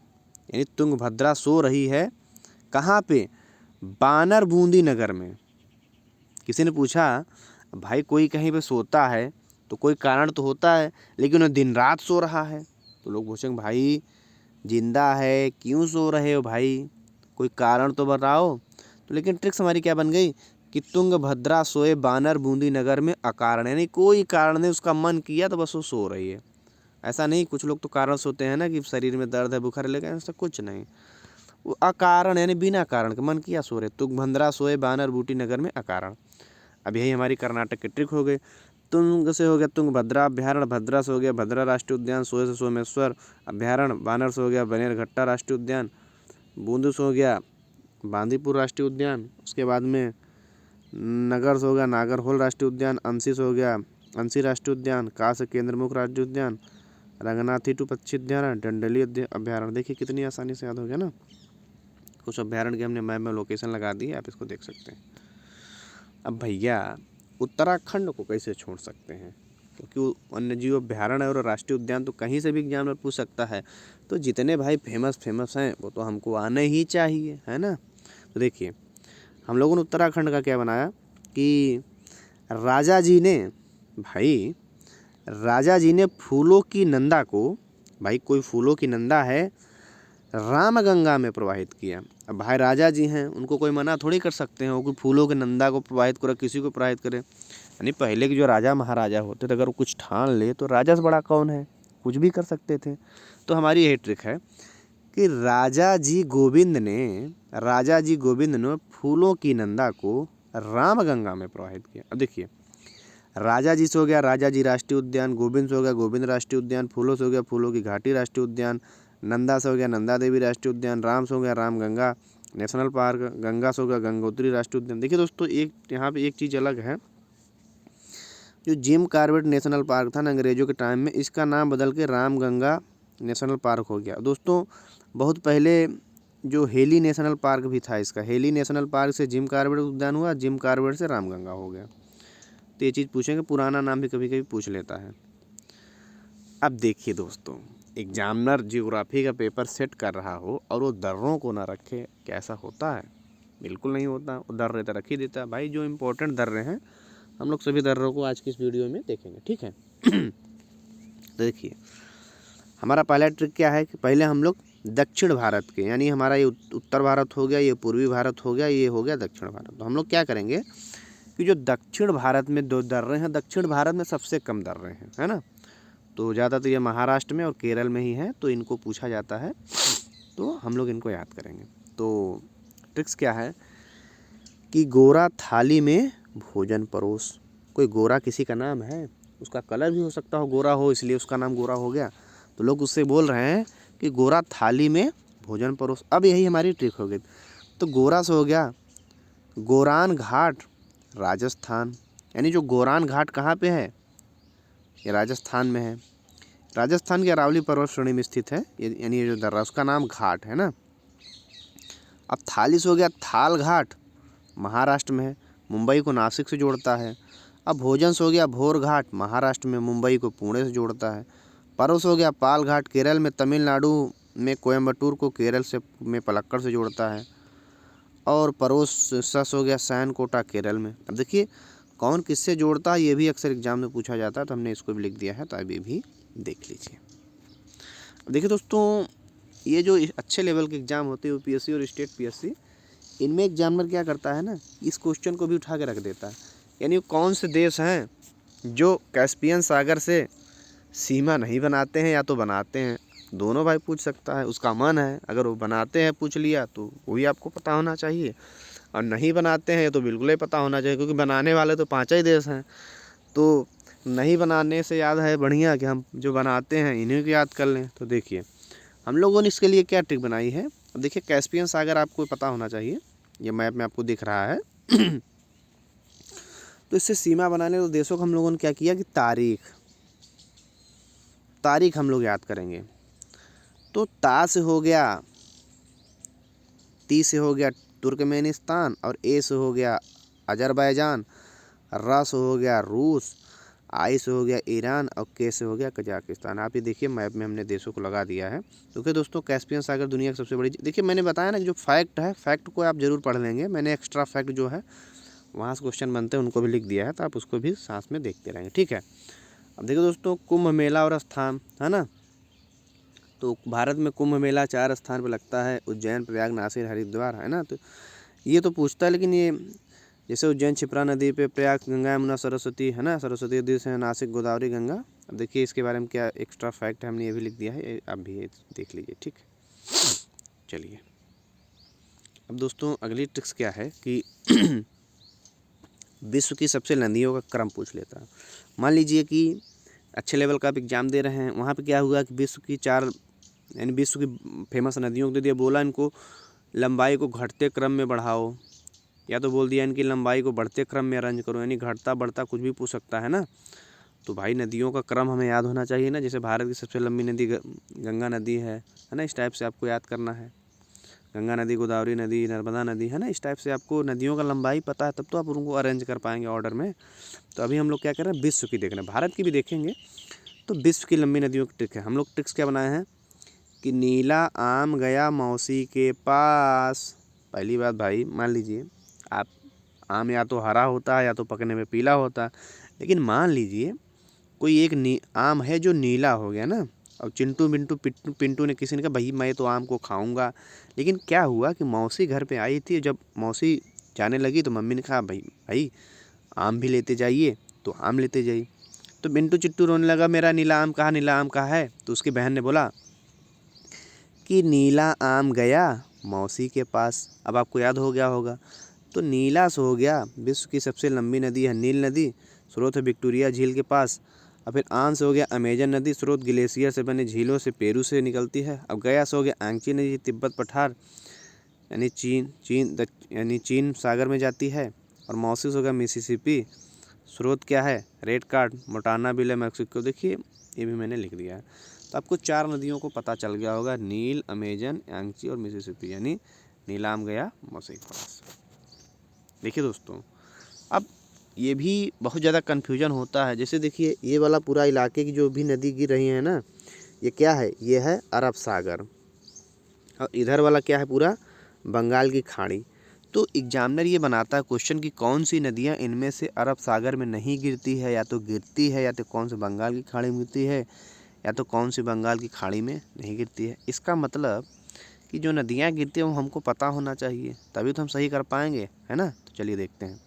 यानी तुंगभद्रा सो रही है कहाँ पे? बानर बूंदी नगर में। किसी ने पूछा भाई कोई कहीं पे सोता है तो कोई कारण तो होता है, लेकिन वो दिन रात सो रहा है। तो लोग पूछेंगे भाई जिंदा है, क्यों सो रहे हो भाई, कोई कारण तो बताओ। तो लेकिन ट्रिक्स हमारी क्या बन गई कि तुंगभद्रा सोए बानर बूंदी नगर में अकारण, यानी कोई कारण नहीं, उसका मन किया तो बस वो सो रही है। ऐसा नहीं, कुछ लोग तो कारण सोते हैं ना कि शरीर में दर्द है, बुखार, लेकिन ऐसा कुछ नहीं, वो अकारण यानी बिना कारण के मन किया सो रहे। तुंगभद्रा सोए बानर बूटी नगर में अकारण। अब यही हमारी कर्नाटक की ट्रिक हो गई। तुंग से हो गया तुंगभद्रा अभ्यारण्य, भद्रा से हो गया भद्रा राष्ट्रीय उद्यान, सोए से सोमेश्वर अभ्यारण्य, बानर से हो गया बनेरघट्टा राष्ट्रीय उद्यान, बूंदू से हो गया बांदीपुर राष्ट्रीय उद्यान, उसके बाद में नगर से हो गया नागरहोल राष्ट्रीय उद्यान, अंशी से हो गया अंशी राष्ट्रीय उद्यान, का से केंद्रमुख राष्ट्रीय उद्यान, रंगनाथी टू पक्षी उद्यान, डंडली अभ्यारण्य। देखिए कितनी आसानी से याद हो गया ना। कुछ अभ्यारण्य के हमने मैप में लोकेशन लगा दी है, आप इसको देख सकते हैं। अब भैया उत्तराखंड को कैसे छोड़ सकते हैं, क्योंकि वन्यजीव अभ्यारण्य और राष्ट्रीय उद्यान तो कहीं से भी एग्जाम में पूछ सकता है। तो जितने भाई फेमस हैं वो तो हमको आने ही चाहिए, है ना। तो देखिए हम लोगों ने उत्तराखंड का क्या बनाया कि राजा जी ने फूलों की नंदा को, भाई कोई फूलों की नंदा है, रामगंगा में प्रवाहित किया। अब भाई राजा जी हैं, उनको कोई मना थोड़ी कर सकते हैं, वो कोई फूलों की नंदा को प्रवाहित करे, किसी को प्रवाहित करे। यानी पहले के जो राजा महाराजा होते थे, अगर वो कुछ ठान ले तो राजा से बड़ा कौन है, कुछ भी कर सकते थे। तो हमारी यही ट्रिक है कि राजा जी गोविंद ने फूलों की नंदा को रामगंगा में प्रवाहित किया। अब देखिए राजा जी से हो गया राजा जी राष्ट्रीय उद्यान, गोविंद से हो गया गोविंद राष्ट्रीय उद्यान, फूलों से हो गया फूलों की घाटी राष्ट्रीय उद्यान, नंदा से हो गया नंदा देवी राष्ट्रीय उद्यान, राम से हो गया रामगंगा नेशनल पार्क, गंगा से हो गया गंगोत्री राष्ट्रीय उद्यान। देखिए दोस्तों, एक यहाँ पे एक चीज़ अलग है, जो जिम कॉर्बेट नेशनल पार्क था ना अंग्रेजों के टाइम में, इसका नाम बदल के रामगंगा नेशनल पार्क हो गया। दोस्तों बहुत पहले जो हेली नेशनल पार्क भी था, इसका हेली नेशनल पार्क से जिम कॉर्बेट उद्यान हुआ, जिम कॉर्बेट से रामगंगा हो गया। तो ये चीज़ पूछेंगे, पुराना नाम भी कभी कभी पूछ लेता है। अब देखिए दोस्तों, एग्जामिनर जियोग्राफी का पेपर सेट कर रहा हो और वो दर्रों को ना रखे, कैसा होता है? बिल्कुल नहीं होता। वो दर्रे तो रख ही देता है भाई। जो इम्पोर्टेंट दर्रे हैं हम लोग सभी दर्रों को आज की इस वीडियो में देखेंगे, ठीक है। तो देखिए हमारा पहला ट्रिक क्या है कि पहले हम लोग दक्षिण भारत के, यानी हमारा ये उत्तर भारत हो गया, ये पूर्वी भारत हो गया, ये हो गया दक्षिण भारत। तो हम लोग क्या करेंगे कि जो दक्षिण भारत में 2 दर्रे हैं, दक्षिण भारत में सबसे कम दर्रे हैं, है ना। तो ज़्यादातर ये महाराष्ट्र में और केरल में ही है, तो इनको पूछा जाता है, तो हम लोग इनको याद करेंगे। तो ट्रिक्स क्या है कि गोरा थाली में भोजन परोस। कोई गोरा किसी का नाम है, उसका कलर भी हो सकता हो गोरा हो, इसलिए उसका नाम गोरा हो गया, तो लोग उससे बोल रहे हैं कि गोरा थाली में भोजन परोस। अब यही हमारी ट्रिक हो गई। तो गोरा से हो गया गोरान घाट राजस्थान, यानी जो गोरान घाट कहाँ पे है, ये राजस्थान में है। राजस्थान की अरावली पर्वत श्रेणी में स्थित है, यानी ये जो दर्रा उसका नाम घाट है ना। अब थाली से हो गया थाल घाट, महाराष्ट्र में है, मुंबई को नासिक से जोड़ता है। अब भोजन से हो गया भोर घाट, महाराष्ट्र में, मुंबई को पुणे से जोड़ता है। परोस हो गया पाल घाट, केरल में, तमिलनाडु में कोयम्बटूर को केरल से में पलक्कड़ से जोड़ता है। और परोस सस हो गया सैनकोटा, केरल में। अब देखिए कौन किससे जोड़ता है, ये भी अक्सर एग्जाम में पूछा जाता है, तो हमने इसको भी लिख दिया है, तो अब ये भी देख लीजिए। अब देखिए दोस्तों, ये जो अच्छे लेवल के एग्ज़ाम होते हैं यूपीएससी और स्टेट पीएससी, इनमें एग्जामिनर क्या करता है ना, इस क्वेश्चन को भी उठा के रख देता है। यानी कौन से देश हैं जो कैस्पियन सागर से सीमा नहीं बनाते हैं या तो बनाते हैं, दोनों भाई पूछ सकता है, उसका मन है। अगर वो बनाते हैं पूछ लिया तो वही आपको पता होना चाहिए, और नहीं बनाते हैं तो बिल्कुल ही पता होना चाहिए, क्योंकि बनाने वाले तो 5 ही देश हैं। तो नहीं बनाने से याद है बढ़िया कि हम जो बनाते हैं इन्हीं को याद कर लें। तो देखिए हम लोगों ने इसके लिए क्या ट्रिक बनाई है। अब देखिए कैस्पियन सागर आपको पता होना चाहिए, ये मैप में आपको दिख रहा है। तो इससे सीमा बनाने तो देशों को हम लोगों ने क्या किया कि तारीख हम लोग याद करेंगे। तो ता से हो गया, ती से हो गया तुर्कमेनिस्तान, और ए से हो गया अजरबैजान, रा से हो गया रूस, आई से हो गया ईरान, और के से हो गया कजाकिस्तान। आप ये देखिए मैप में हमने देशों को लगा दिया है। तो फिर दोस्तों कैस्पियन सागर दुनिया की सबसे बड़ी, देखिए मैंने बताया ना कि जो फैक्ट है, फैक्ट को आप जरूर पढ़ लेंगे। मैंने एक्स्ट्रा फैक्ट जो है वहाँ से क्वेश्चन बनते हैं उनको भी लिख दिया है, तो आप उसको भी साथ में देखते रहेंगे, ठीक है। अब देखिए दोस्तों, कुंभ मेला और स्थान है ना। तो भारत में कुंभ मेला 4 स्थान पर लगता है, उज्जैन, प्रयाग, नासिक, हरिद्वार, है ना। तो ये तो पूछता है, लेकिन ये जैसे उज्जैन क्षिप्रा नदी पे, प्रयाग गंगा यमुना सरस्वती, है ना, सरस्वती नदी से नासिक गोदावरी गंगा। अब देखिए इसके बारे में क्या एक्स्ट्रा फैक्ट है, हमने ये भी लिख दिया है, आप भी ये देख लीजिए, ठीक है। चलिए अब दोस्तों अगली ट्रिक्स क्या है कि विश्व की सबसे नदियों का क्रम पूछ लेता है। मान लीजिए कि अच्छे लेवल का आप एग्जाम दे रहे हैं, वहाँ पे क्या हुआ कि विश्व की 4 यानी विश्व की फेमस नदियों को दे दिया, बोला इनको लंबाई को घटते क्रम में बढ़ाओ, या तो बोल दिया इनकी लंबाई को बढ़ते क्रम में अरेंज करो, यानी घटता बढ़ता कुछ भी पूछ सकता है ना। तो भाई नदियों का क्रम हमें याद होना चाहिए ना। जैसे भारत की सबसे लंबी नदी गंगा नदी है ना, इस टाइप से आपको याद करना है। गंगा नदी, गोदावरी नदी, नर्मदा नदी, है ना, इस टाइप से आपको नदियों का लंबाई पता है, तब तो आप उनको अरेंज कर पाएंगे ऑर्डर में। तो अभी हम लोग क्या कर रहे हैं, विश्व की देख रहे हैं, भारत की भी देखेंगे। तो विश्व की लंबी नदियों की ट्रिक है। हम लोग ट्रिक्स क्या बनाए हैं कि नीला आम गया मौसी के पास। पहली बात भाई, मान लीजिए आप, आम या तो हरा होता है या तो पकने में पीला होता है, लेकिन मान लीजिए कोई एक आम है जो नीला हो गया ना, और चिंटू मिंटू पिंटू ने, किसी ने कहा भाई मैं तो आम को खाऊंगा। लेकिन क्या हुआ कि मौसी घर पे आई थी, जब मौसी जाने लगी तो मम्मी ने कहा भाई भाई आम भी लेते जाइए, तो आम लेते जाइए। तो मिंटू चिट्टू रोने लगा, मेरा नीला आम कहाँ, नीला आम कहाँ है। तो उसकी बहन ने बोला कि नीला आम गया मौसी के पास। अब आपको याद हो गया होगा। तो नीला से हो गया विश्व की सबसे लंबी नदी है नील नदी, स्रोत है विक्टोरिया झील के पास। और फिर आन से हो गया अमेजन नदी, स्रोत ग्लेशियर से बने झीलों से पेरू से निकलती है। अब गया से हो गया आंची नदी, तिब्बत पठार यानी यानी चीन सागर में जाती है। और मौसिस हो गया मिसिसिपी। स्रोत क्या है, रेड कार्ड, मोंटाना बिल है मैक्सिको। देखिए ये भी मैंने लिख दिया है। तो आपको 4 नदियों को पता चल गया होगा, नील, अमेजन, यांगची और मिसिसिपी, यानी नीलाम गया मौसिक पास। देखिए दोस्तों, अब ये भी बहुत ज़्यादा कन्फ्यूजन होता है। जैसे देखिए ये वाला पूरा इलाके की जो भी नदी गिर रही है ना, ये क्या है, ये है अरब सागर। और इधर वाला क्या है, पूरा बंगाल की खाड़ी। तो एग्जामिनर ये बनाता है क्वेश्चन कि कौन सी नदियाँ इनमें से अरब सागर में नहीं गिरती है, या तो गिरती है, या तो कौन से बंगाल की खाड़ी में गिरती है, या तो कौन सी बंगाल की खाड़ी में नहीं गिरती है। इसका मतलब कि जो नदियाँ गिरती हैं वो हमको पता होना चाहिए, तभी तो हम सही कर पाएंगे, है ना। तो चलिए देखते हैं।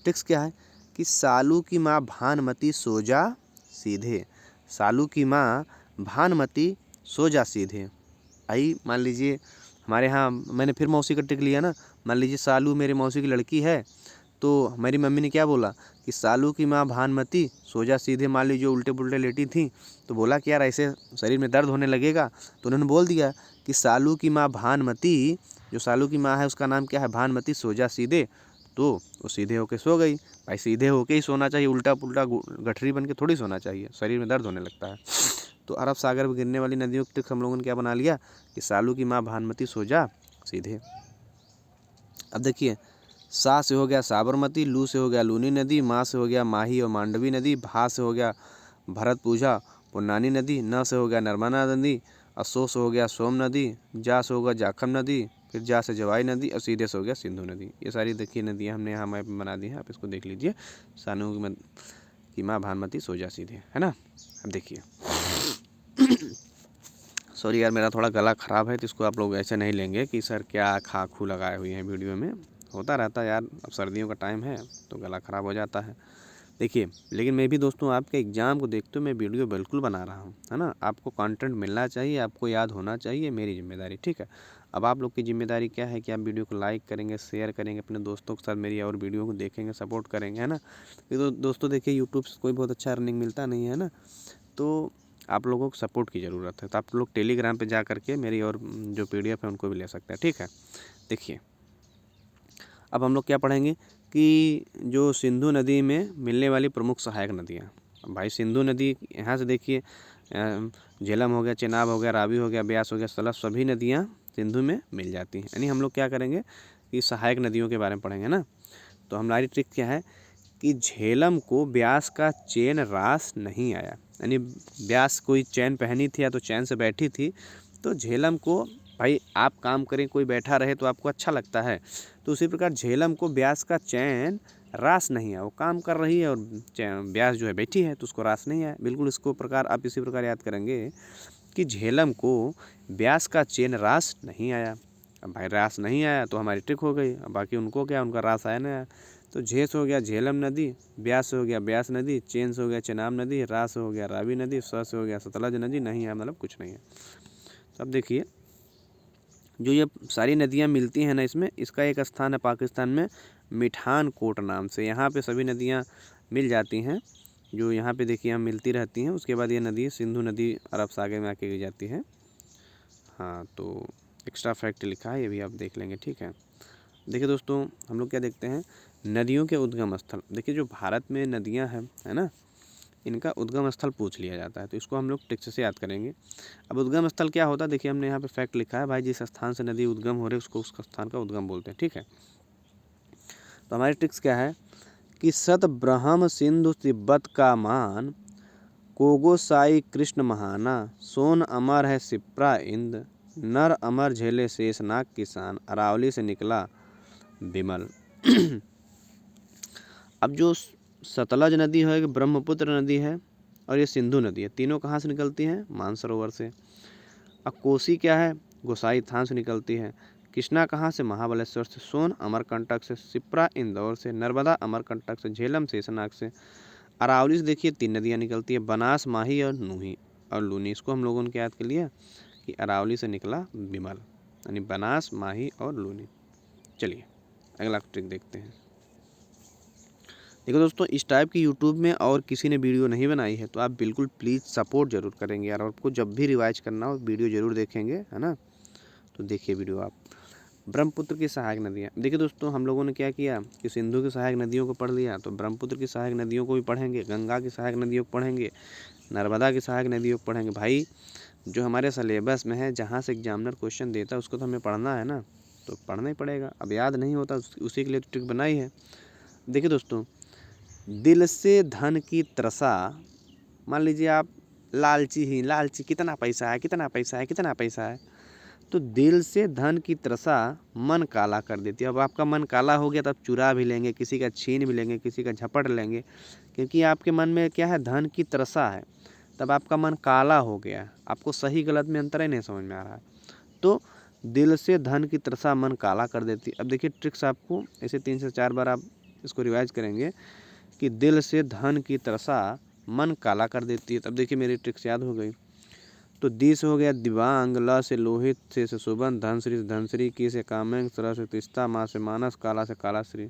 ट्रिक्स क्या है कि सालू की माँ भानमती सो जा सीधे। सालू की माँ भानमती सो जा सीधे। आई मान लीजिए हमारे यहाँ, मैंने फिर मौसी का ट्रिक लिया ना। मान लीजिए सालू मेरे मौसी की लड़की है, तो मेरी मम्मी ने क्या बोला कि सालू की माँ भानमती सो जा सीधे। मान लीजिए उल्टे पुल्टे लेटी थी, तो बोला कि यार ऐसे शरीर में दर्द होने लगेगा, तो उन्होंने बोल दिया कि सालू की माँ भानमती, जो सालू की माँ है उसका नाम क्या है, भानमती, सो जा सीधे। तो वो सीधे होके सो गई। भाई सीधे होके ही सोना चाहिए, उल्टा पुल्टा गठरी बन के थोड़ी सोना चाहिए, शरीर में दर्द होने लगता है। तो अरब सागर में गिरने वाली नदियों के ट्रिक हम लोगों ने क्या बना लिया कि सालू की माँ भानमती सो जा सीधे। अब देखिए, सा से हो गया साबरमती, लू से हो गया लूनी नदी, माँ से हो गया माही और मांडवी नदी, भा से हो गया भरत पूजा पुन्नानी नदी, न से हो गया नर्मदा नदी, और सो से हो गया सोम नदी, जा से हो गया जाखम नदी, फिर जा से जवाई नदी, और सीधे से हो गया सिंधु नदी। ये सारी देखिए नदियाँ हमने यहाँ मैप में बना दी हैं, आप इसको देख लीजिए। सानू की माँ भानमती सो जा सीधे, है ना। अब देखिए सॉरी यार, मेरा थोड़ा गला ख़राब है, तो इसको आप लोग ऐसे नहीं लेंगे कि सर क्या खा खू लगाए हुए हैं वीडियो में। होता रहता है यार, अब सर्दियों का टाइम है तो गला ख़राब हो जाता है। देखिए, लेकिन मैं भी दोस्तों आपके एग्ज़ाम को देखते हुए मैं वीडियो बिल्कुल बना रहा हूँ, है ना। आपको कंटेंट मिलना चाहिए, आपको याद होना चाहिए, मेरी जिम्मेदारी, ठीक है। अब आप लोग की जिम्मेदारी क्या है कि आप वीडियो को लाइक करेंगे, शेयर करेंगे, अपने दोस्तों के साथ मेरी और वीडियो को देखेंगे, सपोर्ट करेंगे, है ना। तो दोस्तों देखिए, यूट्यूब से कोई बहुत अच्छा अर्निंग मिलता नहीं है ना, तो आप लोगों को सपोर्ट की ज़रूरत है। तो आप लोग टेलीग्राम पे जा करके मेरी और जो PDF है उनको भी ले सकते हैं, ठीक है। देखिए, अब हम लोग क्या पढ़ेंगे कि जो सिंधु नदी में मिलने वाली प्रमुख सहायक नदियाँ। भाई सिंधु नदी यहाँ से देखिए, झेलम हो गया, चेनाब हो गया, रावी हो गया, ब्यास हो गया, सतलज, सभी नदियाँ सिंधु में मिल जाती हैं। यानी हम लोग क्या करेंगे कि सहायक नदियों के बारे में पढ़ेंगे ना। तो हमारी ट्रिक क्या है कि झेलम को ब्यास का चैन रास नहीं आया, यानी ब्यास कोई चैन पहनी थी या तो चैन से बैठी थी, तो झेलम को, भाई आप काम करें कोई बैठा रहे तो आपको अच्छा लगता है, तो उसी प्रकार झेलम को ब्यास का चैन रास नहीं आया। वो काम कर रही है और ब्यास जो है बैठी है, तो उसको रास नहीं आया। बिल्कुल इसको प्रकार आप इसी प्रकार याद करेंगे कि झेलम को ब्यास का चैन रास नहीं आया। अब भाई रास नहीं आया तो हमारी ट्रिक हो गई। अब बाकी उनको क्या, उनका रास आया नहीं आया। तो झे से हो गया झेलम नदी, ब्यास से हो गया ब्यास नदी, चैन से हो गया चेनाब नदी, रा से हो गया रावी नदी, स से हो गया सतलज नदी। नहीं है मतलब कुछ नहीं है। तो अब देखिए, जो ये सारी नदियाँ मिलती हैं ना, इसमें इसका एक स्थान है पाकिस्तान में मिठान कोट नाम से। यहाँ पे सभी नदियाँ मिल जाती हैं, जो यहाँ पे देखिए हम मिलती रहती हैं। उसके बाद ये नदी सिंधु नदी अरब सागर में आके गिर जाती है। हाँ, तो एक्स्ट्रा फैक्ट लिखा है, ये भी आप देख लेंगे, ठीक है। देखिए दोस्तों, हम लोग क्या देखते हैं, नदियों के उद्गम स्थल। देखिए जो भारत में नदियाँ हैं, है ना, इनका उद्गम स्थल पूछ लिया जाता है, तो इसको हम लोग ट्रिक्स से याद करेंगे। अब उद्गम स्थल क्या होता है, देखिए हमने यहाँ पे फैक्ट लिखा है, भाई जिस स्थान से नदी उद्गम हो रही है उसको उस स्थान का उद्गम बोलते हैं, ठीक है। तो हमारी ट्रिक्स क्या है कि सत ब्रह्म सिंधु तिब्बत का मान, कोगोसाई कृष्ण महाना, सोन अमर है सिप्रा इंद, नर अमर झेले शेषनाग किसान, अरावली से निकला विमल। अब जो सतलज नदी है, ब्रह्मपुत्र नदी है, और ये सिंधु नदी है, तीनों कहाँ से निकलती हैं, मानसरोवर से। अब कोसी क्या है, गोसाई थान से निकलती है। कृष्णा कहाँ से, महाबलेश्वर से। सोन अमरकंटक से, सिप्रा इंदौर से, नर्मदा अमरकंटक से, झेलम शेषनाग से। अरावली से देखिए 3 नदियाँ निकलती है, बनास, माही और नूही और लूनी। इसको हम लोगों ने क्या याद कर लिया कि अरावली से निकला विमल, यानी बनास, माही और लूनी। चलिए अगला ट्रिक देखते हैं। देखो दोस्तों, इस टाइप की यूट्यूब में और किसी ने वीडियो नहीं बनाई है, तो आप बिल्कुल प्लीज़ सपोर्ट जरूर करेंगे यार। आपको जब भी रिवाइज करना हो वीडियो ज़रूर देखेंगे, है ना। तो देखिए वीडियो आप। ब्रह्मपुत्र की सहायक नदियाँ, देखिए दोस्तों हम लोगों ने क्या किया कि सिंधु की सहायक नदियों को पढ़ लिया, तो ब्रह्मपुत्र की सहायक नदियों को भी पढ़ेंगे, गंगा की सहायक नदियों को पढ़ेंगे, नर्मदा की सहायक नदियों को पढ़ेंगे। भाई जो हमारे सिलेबस में है, जहाँ से एग्जामिनर क्वेश्चन देता है उसको तो हमें पढ़ना है ना, तो पढ़ना ही पड़ेगा। अब याद नहीं होता उसी के लिए तो ट्रिक बनाई है। देखिए दोस्तों, दिल से धन की त्रसा, मान लीजिए आप लालची, कितना पैसा है, कितना पैसा है, कितना पैसा है, तो दिल से धन की त्रसा मन काला कर देती है। अब आपका मन काला हो गया तो आप चुरा भी लेंगे, किसी का छीन भी लेंगे, किसी का झपट लेंगे, क्योंकि आपके मन में क्या है, धन की त्रसा है। तब आपका मन काला हो गया, आपको सही गलत में अंतर ही नहीं समझ में आ रहा है। तो दिल से धन की त्रसा मन काला कर देती। अब देखिए ट्रिक्स आपको ऐसे 3 से 4 बार आप इसको रिवाइज करेंगे कि दिल से धन की त्रसा मन काला कर देती है। तब देखिए मेरी ट्रिक्स याद हो गई। तो दी से हो गया दिवांग, ल से लोहित, से सुबंध, धनश्री से धनश्री, की से कामेंग, सर से तिस्ता, मा से मानस, काला से कालाश्री।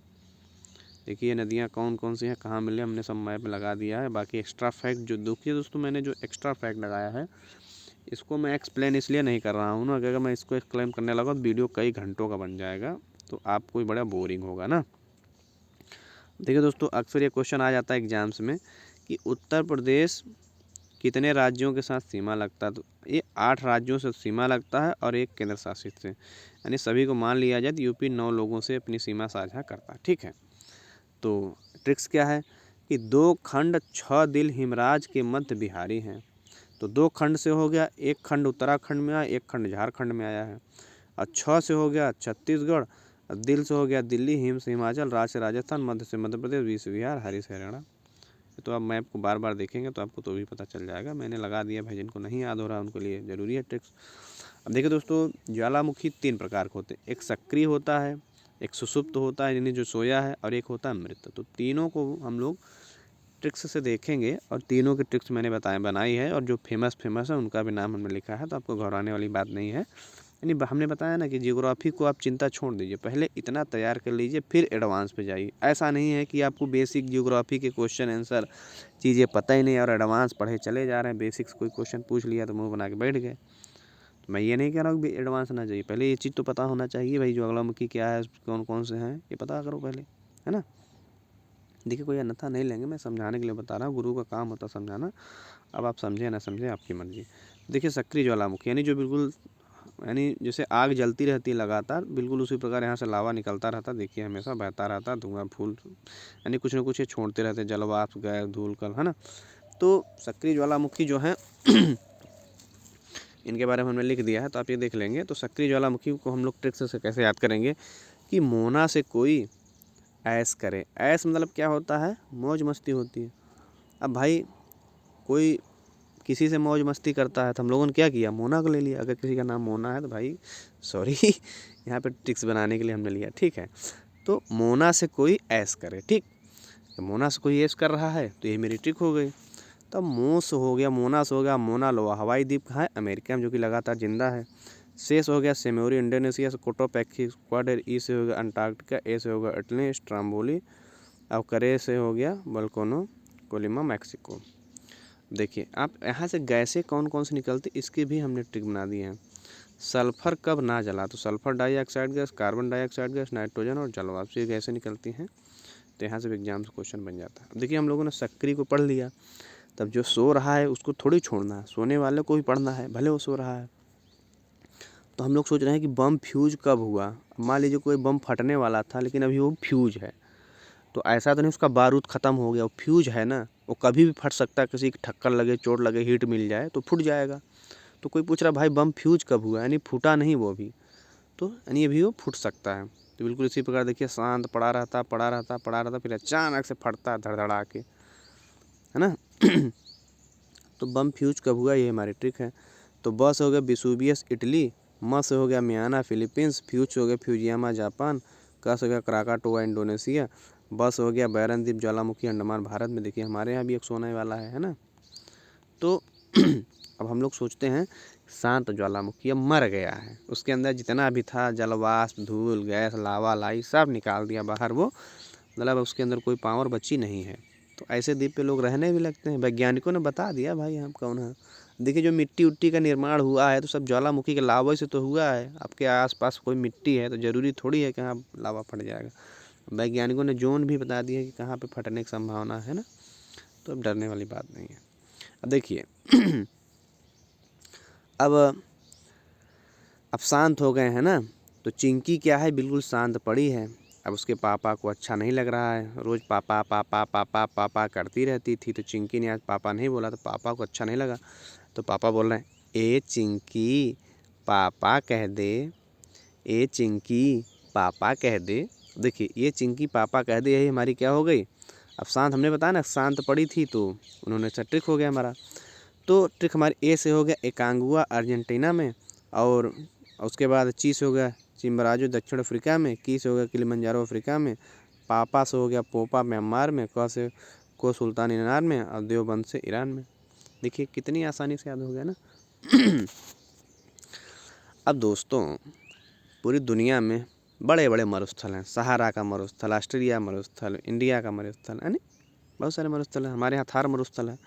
देखिए ये नदियाँ कौन कौन सी हैं, कहाँ मिले, हमने सब मैप में लगा दिया है। बाकी एक्स्ट्रा फैक्ट जो देखिए दोस्तों, मैंने जो एक्स्ट्रा फैक्ट लगाया है इसको मैं एक्सप्लेन इसलिए नहीं कर रहा हूँ ना, अगर मैं इसको एक्सप्लेन करने लगा तो वीडियो कई घंटों का बन जाएगा, तो आपको बड़ा बोरिंग होगा ना। देखिए दोस्तों, अक्सर ये क्वेश्चन आ जाता है एग्जाम्स में कि उत्तर प्रदेश कितने राज्यों के साथ सीमा लगता है, तो ये 8 राज्यों से सीमा लगता है और 1 केंद्र शासित से, यानी सभी को मान लिया जाए तो यूपी 9 लोगों से अपनी सीमा साझा करता है। ठीक है, तो ट्रिक्स क्या है कि 2 खंड 6 दिल हिमराज के मध्य बिहारी हैं। तो 2 खंड से हो गया, 1 खंड उत्तराखंड में आया, 1 खंड झारखंड में आया है, और 6 से हो गया छत्तीसगढ़, और दिल से हो गया दिल्ली, हिम से हिमाचल, राज से राजस्थान, मध्य से मध्य प्रदेश, वी से बिहार, हरी से हरियाणा। तो आप मैप को बार बार देखेंगे तो आपको तो भी पता चल जाएगा, मैंने लगा दिया भाई, जिनको नहीं याद हो रहा उनके लिए ज़रूरी है ट्रिक्स। अब देखिए दोस्तों, ज्वालामुखी 3 प्रकार के होते हैं, एक सक्रिय होता है, एक सुषुप्त होता है यानी जो सोया है, और एक होता है मृत। तो तीनों को हम लोग ट्रिक्स से देखेंगे, और तीनों की ट्रिक्स मैंने बनाई है, और जो फेमस है उनका भी नाम हमने लिखा है, तो आपको घबराने वाली बात नहीं है। यानी हमने बताया ना कि जियोग्राफी को आप चिंता छोड़ दीजिए, पहले इतना तैयार कर लीजिए फिर एडवांस पे जाइए। ऐसा नहीं है कि आपको बेसिक जियोग्राफी के क्वेश्चन आंसर चीज़ें पता ही नहीं और एडवांस पढ़े चले जा रहे हैं, बेसिक्स कोई क्वेश्चन पूछ लिया तो मुंह बना के बैठ गए। तो मैं ये नहीं कह रहा हूँ कि एडवांस ना जाइए, पहले ये चीज़ तो पता होना चाहिए भाई, ज्वालामुखी क्या है, कौन कौन से हैं, ये पता करो पहले, है ना। देखिए कोई अन्यथा नहीं लेंगे, मैं समझाने के लिए बता रहा हूँ, गुरु का काम होता समझाना। अब आप समझे ना समझे आपकी मर्जी। देखिए सक्रिय ज्वालामुखी यानी जो बिल्कुल, यानी जैसे आग जलती रहती है लगातार, बिल्कुल उसी प्रकार यहाँ से लावा निकलता रहता, देखिए हमेशा बहता रहता, धुआं फूल, यानी कुछ ना कुछ ये छोड़ते रहते, जलवाष्प, गैस, धूल कण, है ना। तो सक्रिय ज्वालामुखी जो है इनके बारे में हमने लिख दिया है, तो आप ये देख लेंगे। तो सक्रिय ज्वालामुखी को हम लोग ट्रिक्स से कैसे याद करेंगे कि मोना से कोई ऐश करे। ऐश मतलब क्या होता है, मौज मस्ती होती है। अब भाई कोई किसी से मौज मस्ती करता है तो हम लोगों ने क्या किया, मोना को ले लिया। अगर किसी का नाम मोना है तो भाई सॉरी यहाँ पे ट्रिक्स बनाने के लिए हमने लिया, ठीक है। तो मोना से कोई ऐश करे, ठीक, तो मोना से कोई ऐश कर रहा है तो ये मेरी ट्रिक हो गई। तब मोस हो गया, मोना से हो गया मोना लोआ, हवाई द्वीप कहाँ है, अमेरिका में, जो कि लगातार जिंदा है। शेष हो गया सेमोरी, इंडोनेशिया से, कोटोपैक्सी स्क्वाडर, ई से हो गया अंटार्कटिका, ए से हो गया इटली स्ट्राम्बोली, और करे से हो गया बल्कोनो कोलिमा मैक्सिको। देखिए आप यहाँ से गैसें कौन कौन सी निकलती, इसकी भी हमने ट्रिक बना दी है। सल्फर कब ना जला, तो sulphur dioxide gas, carbon dioxide gas, nitrogen और जलवाष्प, ये गैसें निकलती हैं। तो यहाँ से एग्जाम से क्वेश्चन बन जाता है। देखिए हम लोगों ने सक्रिय को पढ़ लिया, तब जो सो रहा है उसको थोड़ी छोड़ना है, सोने वाले को भी पढ़ना है, भले वो सो रहा है। तो हम लोग सोच रहे हैं कि बम फ्यूज कब हुआ। मान लीजिए कोई बम फटने वाला था लेकिन अभी वो फ्यूज है, तो ऐसा तो नहीं उसका बारूद ख़त्म हो गया, वो फ्यूज है ना, वो कभी भी फट सकता है, किसी की ठक्कर लगे, चोट लगे, हीट मिल जाए तो फूट जाएगा। तो कोई पूछ रहा भाई बम फ्यूज कब हुआ, यानी फूटा नहीं वो अभी, तो यानी अभी वो फूट सकता है। तो बिल्कुल इसी प्रकार देखिए शांत पड़ा रहता, फिर अचानक से फटता है धड़धड़ा के, है ना तो बम फ्यूज कब हुआ, ये हमारी ट्रिक है। तो ब से हो गया विसुवियस इटली, म से हो गया मियाना फिलीपींस, फ्यूज हो गया फ्यूजियामा जापान, क से हो गया क्राकाटोआ इंडोनेशिया, बस हो गया बैरन द्वीप ज्वालामुखी अंडमान भारत में। देखिए हमारे यहाँ भी एक सोने वाला है ना। तो अब हम लोग सोचते हैं शांत ज्वालामुखी अब मर गया है, उसके अंदर जितना भी था जलवाष्प, धूल, गैस, लावा लाई सब निकाल दिया बाहर, वो मतलब उसके अंदर कोई पावर बची नहीं है। तो ऐसे द्वीप पे लोग रहने भी लगते हैं, वैज्ञानिकों ने बता दिया भाई हम कौन है, देखिए जो मिट्टी उट्टी का निर्माण हुआ है तो सब ज्वालामुखी के लावा से तो हुआ है। आपके आसपास कोई मिट्टी है तो ज़रूरी थोड़ी है कि हाँ लावा फट जाएगा। वैज्ञानिकों ने जोन भी बता दिया कि कहाँ पे फटने की संभावना है ना, तो अब डरने वाली बात नहीं है। अब देखिए अब शांत हो गए हैं ना, तो चिंकी क्या है, बिल्कुल शांत पड़ी है। अब उसके पापा को अच्छा नहीं लग रहा है, रोज़ पापा पापा पापा पापा करती रहती थी। तो चिंकी ने आज पापा नहीं बोला तो पापा को अच्छा नहीं लगा। तो पापा बोल रहे हैं, ए चिंकी पापा कह दे, ए चिंकी पापा कह दे। देखिए ये चिंकी पापा कह दे, यही हमारी क्या हो गई, अब शांत। हमने बताया ना शांत पड़ी थी, तो उन्होंने अच्छा ट्रिक हो गया हमारा। तो ट्रिक हमारी ए से हो गया एकांगुआ अर्जेंटीना में, और उसके बाद ची से हो गया चिम्बराजो दक्षिण अफ्रीका में, की से हो गया किलिमंजारो अफ्रीका में, पापा से हो गया पोपा म्यांमार में, क से को सुल्तान इनार में, और देवबंद से ईरान में। देखिए कितनी आसानी से याद हो गया ना। अब दोस्तों पूरी दुनिया में बड़े बड़े मरुस्थल हैं। सहारा का मरुस्थल, ऑस्ट्रेलिया मरुस्थल, इंडिया का मरुस्थल, यानी बहुत सारे मरुस्थल हैं। हमारे यहाँ थार मरुस्थल है,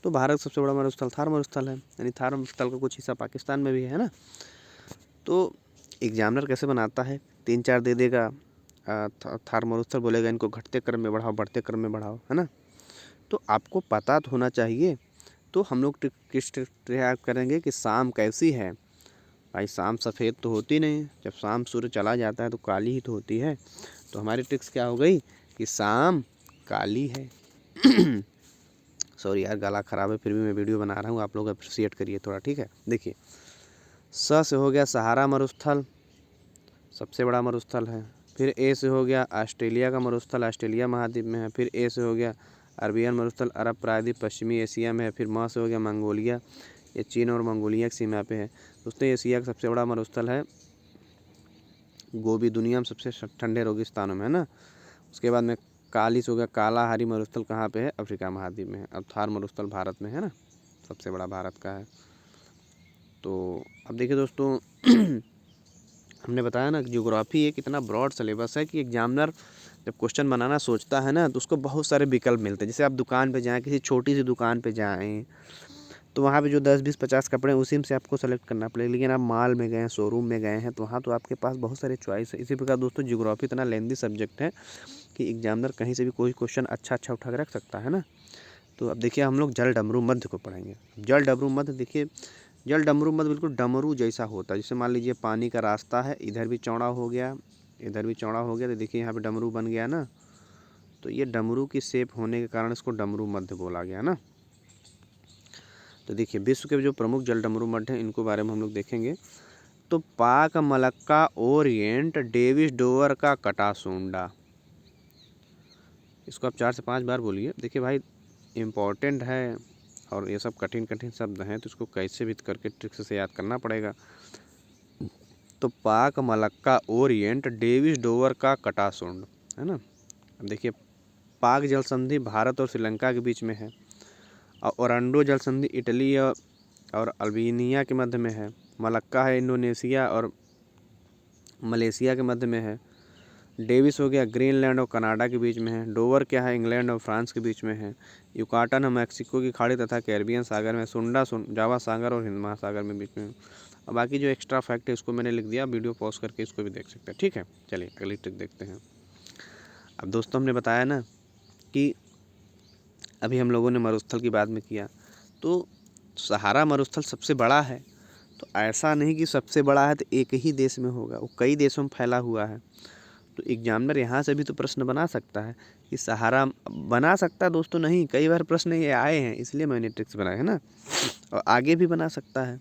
तो भारत सबसे बड़ा मरुस्थल थार मरुस्थल है, यानी थार मरुस्थल का कुछ हिस्सा पाकिस्तान में भी है ना। तो एग्जामिनर कैसे बनाता है, 3-4 दे देगा, थार मरुस्थल बोलेगा इनको घटते क्रम में बढ़ाओ, बढ़ते क्रम में बढ़ाओ, है ना। तो आपको पता तो होना चाहिए। तो हम लोग किस तैयार करेंगे कि शाम कैसी है। भाई शाम सफ़ेद तो होती नहीं, जब शाम सूर्य चला जाता है तो काली ही तो होती है। तो हमारी ट्रिक्स क्या हो गई कि शाम काली है। सॉरी यार गला ख़राब है, फिर भी मैं वीडियो बना रहा हूँ, आप लोग अप्रिशिएट करिए थोड़ा, ठीक है। देखिए स से हो गया सहारा मरुस्थल, सबसे बड़ा मरुस्थल है। फिर ए से हो गया ऑस्ट्रेलिया का मरुस्थल, ऑस्ट्रेलिया महाद्वीप में है। फिर ए से हो गया अरबियन मरुस्थल, अरब प्रायद्वीप पश्चिमी एशिया में है। फिर म से हो गया मंगोलिया, ये चीन और मंगोलिया की सीमा पे है। दोस्तों एशिया का सबसे बड़ा मरुस्थल है गोबी, दुनिया में सबसे ठंडे रेगिस्तानों में है ना। उसके बाद में काली से हो गया कालाहारी मरुस्थल, कहाँ पे है, अफ्रीका महाद्वीप में है। अब थार मरुस्थल भारत में है ना, सबसे बड़ा भारत का है। तो अब देखिए दोस्तों हमने बताया ना कि ज्योग्राफी एक इतना ब्रॉड सिलेबस है कि एग्जामिनर जब क्वेश्चन बनाना सोचता है ना तो उसको बहुत सारे विकल्प मिलते हैं। जैसे आप दुकान पे जाएं, किसी छोटी सी दुकान पे जाएं, तो वहाँ पे जो 10-20-50 कपड़े उसी में से आपको सेलेक्ट करना पड़ेगा। लेकिन आप मॉल में गए हैं, शोरूम में गए हैं, तो वहाँ तो आपके पास बहुत सारे चॉइस है। इसी प्रकार दोस्तों ज्योग्राफी इतना लेंदी सब्जेक्ट है कि एग्जामिनर कहीं से भी कोई क्वेश्चन अच्छा उठा के रख सकता है ना। तो अब देखिए हम लोग जल डमरू मध्य को पढ़ेंगे। जल डमरू मध्य, देखिए जल डमरू मध्य बिल्कुल डमरू जैसा होता है। जैसे मान लीजिए पानी का रास्ता है, इधर भी चौड़ा हो गया, इधर भी चौड़ा हो गया, तो देखिए यहाँ पे डमरू बन गया ना। तो ये डमरू की शेप होने के कारण इसको डमरू मध्य बोला गया ना। तो देखिए विश्व के जो प्रमुख जल डमरू मठ हैं इनको बारे में हम लोग देखेंगे। तो पाक मलक्का ओरिएंट, डेविस डोवर का कटासूंडा, इसको आप 4 से 5 बार बोलिए। देखिए भाई इम्पॉर्टेंट है और ये सब कठिन कठिन शब्द हैं, तो इसको कैसे भी करके ट्रिक से याद करना पड़ेगा। तो पाक मलक्का ओरिएंट, डेविस डोवर का कटासूंड, है ना। अब देखिए पाक जल संधि भारत और श्रीलंका के बीच में है, और ओरंडो जल संधि इटली और अल्बानिया के मध्य में है। मलक्का है इंडोनेशिया और मलेशिया के मध्य में है। डेविस हो गया ग्रीनलैंड और कनाडा के बीच में है। डोवर क्या है, इंग्लैंड और फ्रांस के बीच में है। युकाटन है मैक्सिको की खाड़ी तथा कैरिबियन सागर में। सुंडा जावा सागर और हिंद महासागर में बीच में है। और बाकी जो एक्स्ट्रा फैक्ट है उसको मैंने लिख दिया, वीडियो पॉज करके इसको भी देख सकते हैं, ठीक है। चलिए अगली ट्रिक देखते हैं। अब दोस्तों हमने बताया ना कि अभी हम लोगों ने मरुस्थल की बात में किया, तो सहारा मरुस्थल सबसे बड़ा है। तो ऐसा नहीं कि सबसे बड़ा है तो एक ही देश में होगा, वो कई देशों में फैला हुआ है। तो एग्जामिनर यहाँ से भी तो प्रश्न बना सकता है कि सहारा, बना सकता है दोस्तों, नहीं कई बार प्रश्न ये आए हैं इसलिए मैंने ट्रिक्स बनाए है ना, और आगे भी बना सकता है।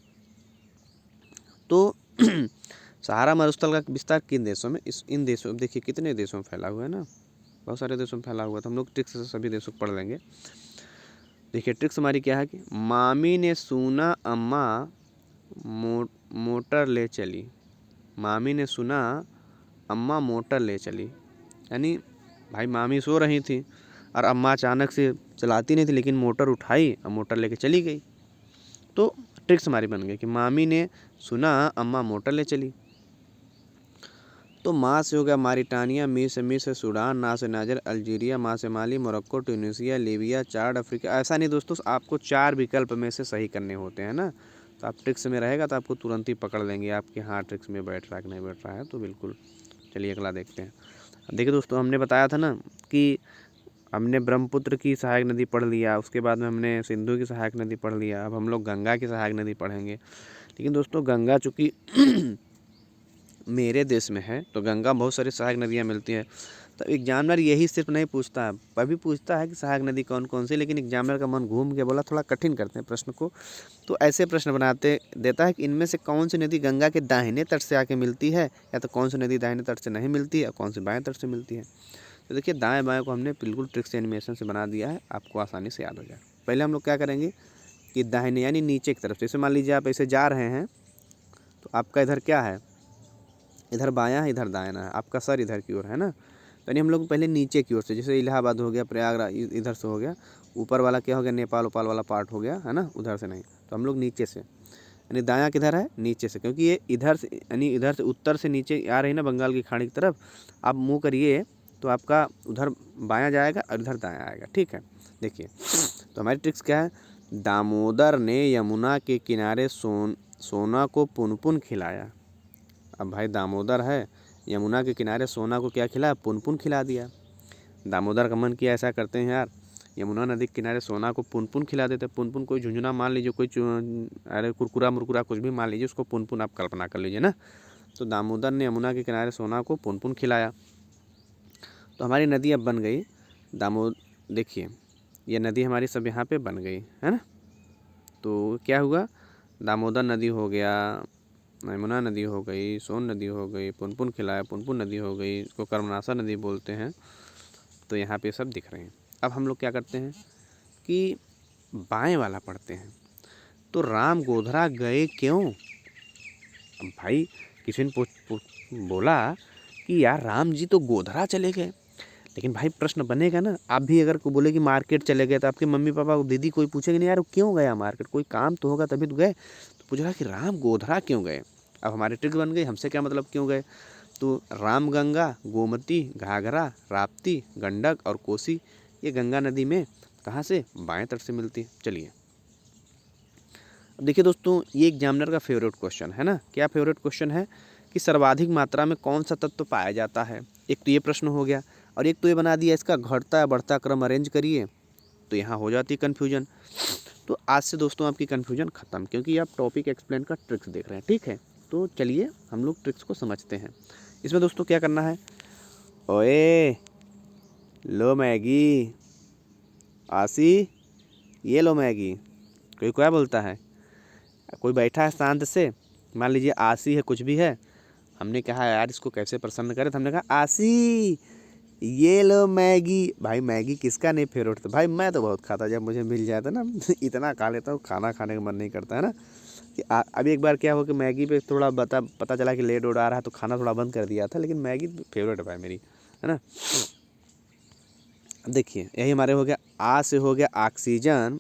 तो सहारा मरुस्थल का विस्तार किन देशों में, इन देशों, देखिए कितने देशों में फैला हुआ है ना, बहुत सारे देशों में फैला हुआ है। तो हम लोग ट्रिक्स से सभी देशों को पढ़ लेंगे। देखिए ट्रिक्स हमारी क्या है कि मामी ने सुना अम्मा मोटर ले चली। मामी ने सुना अम्मा मोटर ले चली, यानी भाई मामी सो रही थी और अम्मा अचानक से चलाती नहीं थी, लेकिन मोटर उठाई और मोटर लेके चली गई। तो ट्रिक्स हमारी बन गई कि मामी ने सुना अम्मा मोटर ले चली। तो माँ से हो गया मारिटानिया, मी से सूडान, ना से नाइजर, अल्जीरिया, माँ से माली, मोरक्को, ट्यूनीसिया, लीबिया, चाड अफ्रीका। ऐसा नहीं दोस्तों, आपको 4 विकल्प में से सही करने होते हैं ना। तो आप ट्रिक्स में रहेगा तो आपको तुरंत ही पकड़ लेंगे आपके, हाँ ट्रिक्स में बैठ रहा है कि नहीं बैठ रहा है। तो बिल्कुल चलिए अगला देखते हैं। देखिए दोस्तों, हमने बताया था ना कि हमने ब्रह्मपुत्र की सहायक नदी पढ़ लिया, उसके बाद में हमने सिंधु की सहायक नदी पढ़ लिया, अब हम लोग गंगा की सहायक नदी पढ़ेंगे। लेकिन दोस्तों गंगा चूँकि मेरे देश में है तो गंगा बहुत सारी सहायक नदियाँ मिलती हैं। तो एग्जामिनर यही सिर्फ नहीं पूछता है, अभी पूछता है कि सहायक नदी कौन कौन सी, लेकिन एग्जामिनर का मन घूम के बोला थोड़ा कठिन करते हैं प्रश्न को। तो ऐसे प्रश्न बनाते देता है कि इनमें से कौन सी नदी गंगा के दाहिने तट से आके मिलती है, या तो कौन सी नदी दाहिने तट से नहीं मिलती है, और कौन सी बाएं तट से मिलती है। तो देखिए दाएं बाएं को हमने बिल्कुल ट्रिक्स एनिमेशन से बना दिया है, आपको आसानी से याद हो जाए। पहले हम लोग क्या करेंगे कि दाहिने यानी नीचे की तरफ से, जैसे मान लीजिए आप ऐसे जा रहे हैं तो आपका इधर क्या है, इधर बायां है इधर दायां है, आपका सर इधर की ओर है ना। तो यानी हम लोग पहले नीचे की ओर से, जैसे इलाहाबाद हो गया, प्रयागराज इधर से हो गया, ऊपर वाला क्या हो गया नेपाल उपाल वाला पार्ट हो गया है ना, उधर से नहीं। तो हम लोग नीचे से, यानी दायां किधर है, नीचे से, क्योंकि ये इधर से यानी इधर से उत्तर से नीचे आ रही ना बंगाल की खाड़ी की तरफ। आप मुँह करिए तो आपका उधर बायां जाएगा और इधर दायां आएगा, ठीक है। देखिए तो हमारी ट्रिक्स क्या है, दामोदर ने यमुना के किनारे सोना को पुन पुन खिलाया। अब भाई दामोदर है, यमुना के किनारे सोना को क्या खिलाया, पुन पुन खिला दिया। दामोदर का मन किया ऐसा करते हैं यार, यमुना नदी के किनारे सोना को पुन पुन खिला देते। पुन पुन कोई झुंझुना मान लीजिए, कोई अरे कुरकुरा मुरकुरा कुछ भी मान लीजिए, उसको पुन पुन आप कल्पना कर लीजिए ना। तो दामोदर ने यमुना के किनारे सोना को पुन पुन खिलाया। तो हमारी नदी अब बन गई देखिए ये नदी हमारी सब यहाँ पे बन गई है ना। तो क्या हुआ, दामोदर नदी हो गया, यमुना नदी हो गई, सोन नदी हो गई, पुनपुन खिलाया पुनपुन नदी हो गई, इसको कर्मनाशा नदी बोलते हैं। तो यहाँ पे सब दिख रहे हैं। अब हम लोग क्या करते हैं कि बाएं वाला पढ़ते हैं। तो राम गोधरा गए क्यों। अब भाई किसी ने बोला कि यार राम जी तो गोधरा चले गए, लेकिन भाई प्रश्न बनेगा ना, आप भी अगर को बोले कि मार्केट चले गए तो आपके मम्मी पापा दीदी कोई पूछेंगे नहीं यार वो क्यों गया मार्केट, कोई काम तो होगा तभी तो गए। तो पूछ रहा कि राम गोधरा क्यों गए। अब हमारी ट्रिक बन गई, हमसे क्या मतलब क्यों गए। तो राम गंगा, गोमती, घाघरा, राप्ती, गंडक और कोसी, ये गंगा नदी में कहाँ से, बाएं तट से मिलती है। चलिए अब देखिए दोस्तों, ये एग्जामिनर का फेवरेट क्वेश्चन है ना। क्या फेवरेट क्वेश्चन है कि सर्वाधिक मात्रा में कौन सा तत्व पाया जाता है। एक तो ये प्रश्न हो गया, और एक तो ये बना दिया इसका घटता या बढ़ता क्रम अरेंज करिए। तो यहाँ हो जाती है कन्फ्यूजन। तो आज से दोस्तों आपकी कन्फ्यूजन ख़त्म, क्योंकि आप टॉपिक एक्सप्लेन का ट्रिक्स देख रहे हैं, ठीक है। तो चलिए हम लोग ट्रिक्स को समझते हैं। इसमें दोस्तों क्या करना है, ओए लो मैगी, आसी ये लो मैगी। कोई क्या बोलता है, कोई बैठा है शांत से, मान लीजिए आसी है कुछ भी है, हमने कहा यार इसको कैसे प्रसन्न करें, तो हमने कहा आसी ये लो मैगी। भाई मैगी किसका नहीं फेवरेट था, भाई मैं तो बहुत खाता, जब मुझे मिल जाता ना इतना खा लेता हूँ, खाना खाने का मन नहीं करता है ना। कि अभी एक बार क्या हो कि मैगी पे थोड़ा पता चला कि लेट उड़ आ रहा है, तो खाना थोड़ा बंद कर दिया था, लेकिन मैगी फेवरेट है भाई मेरी, है ना। अब देखिए यही हमारे हो गया, आ से हो गया ऑक्सीजन।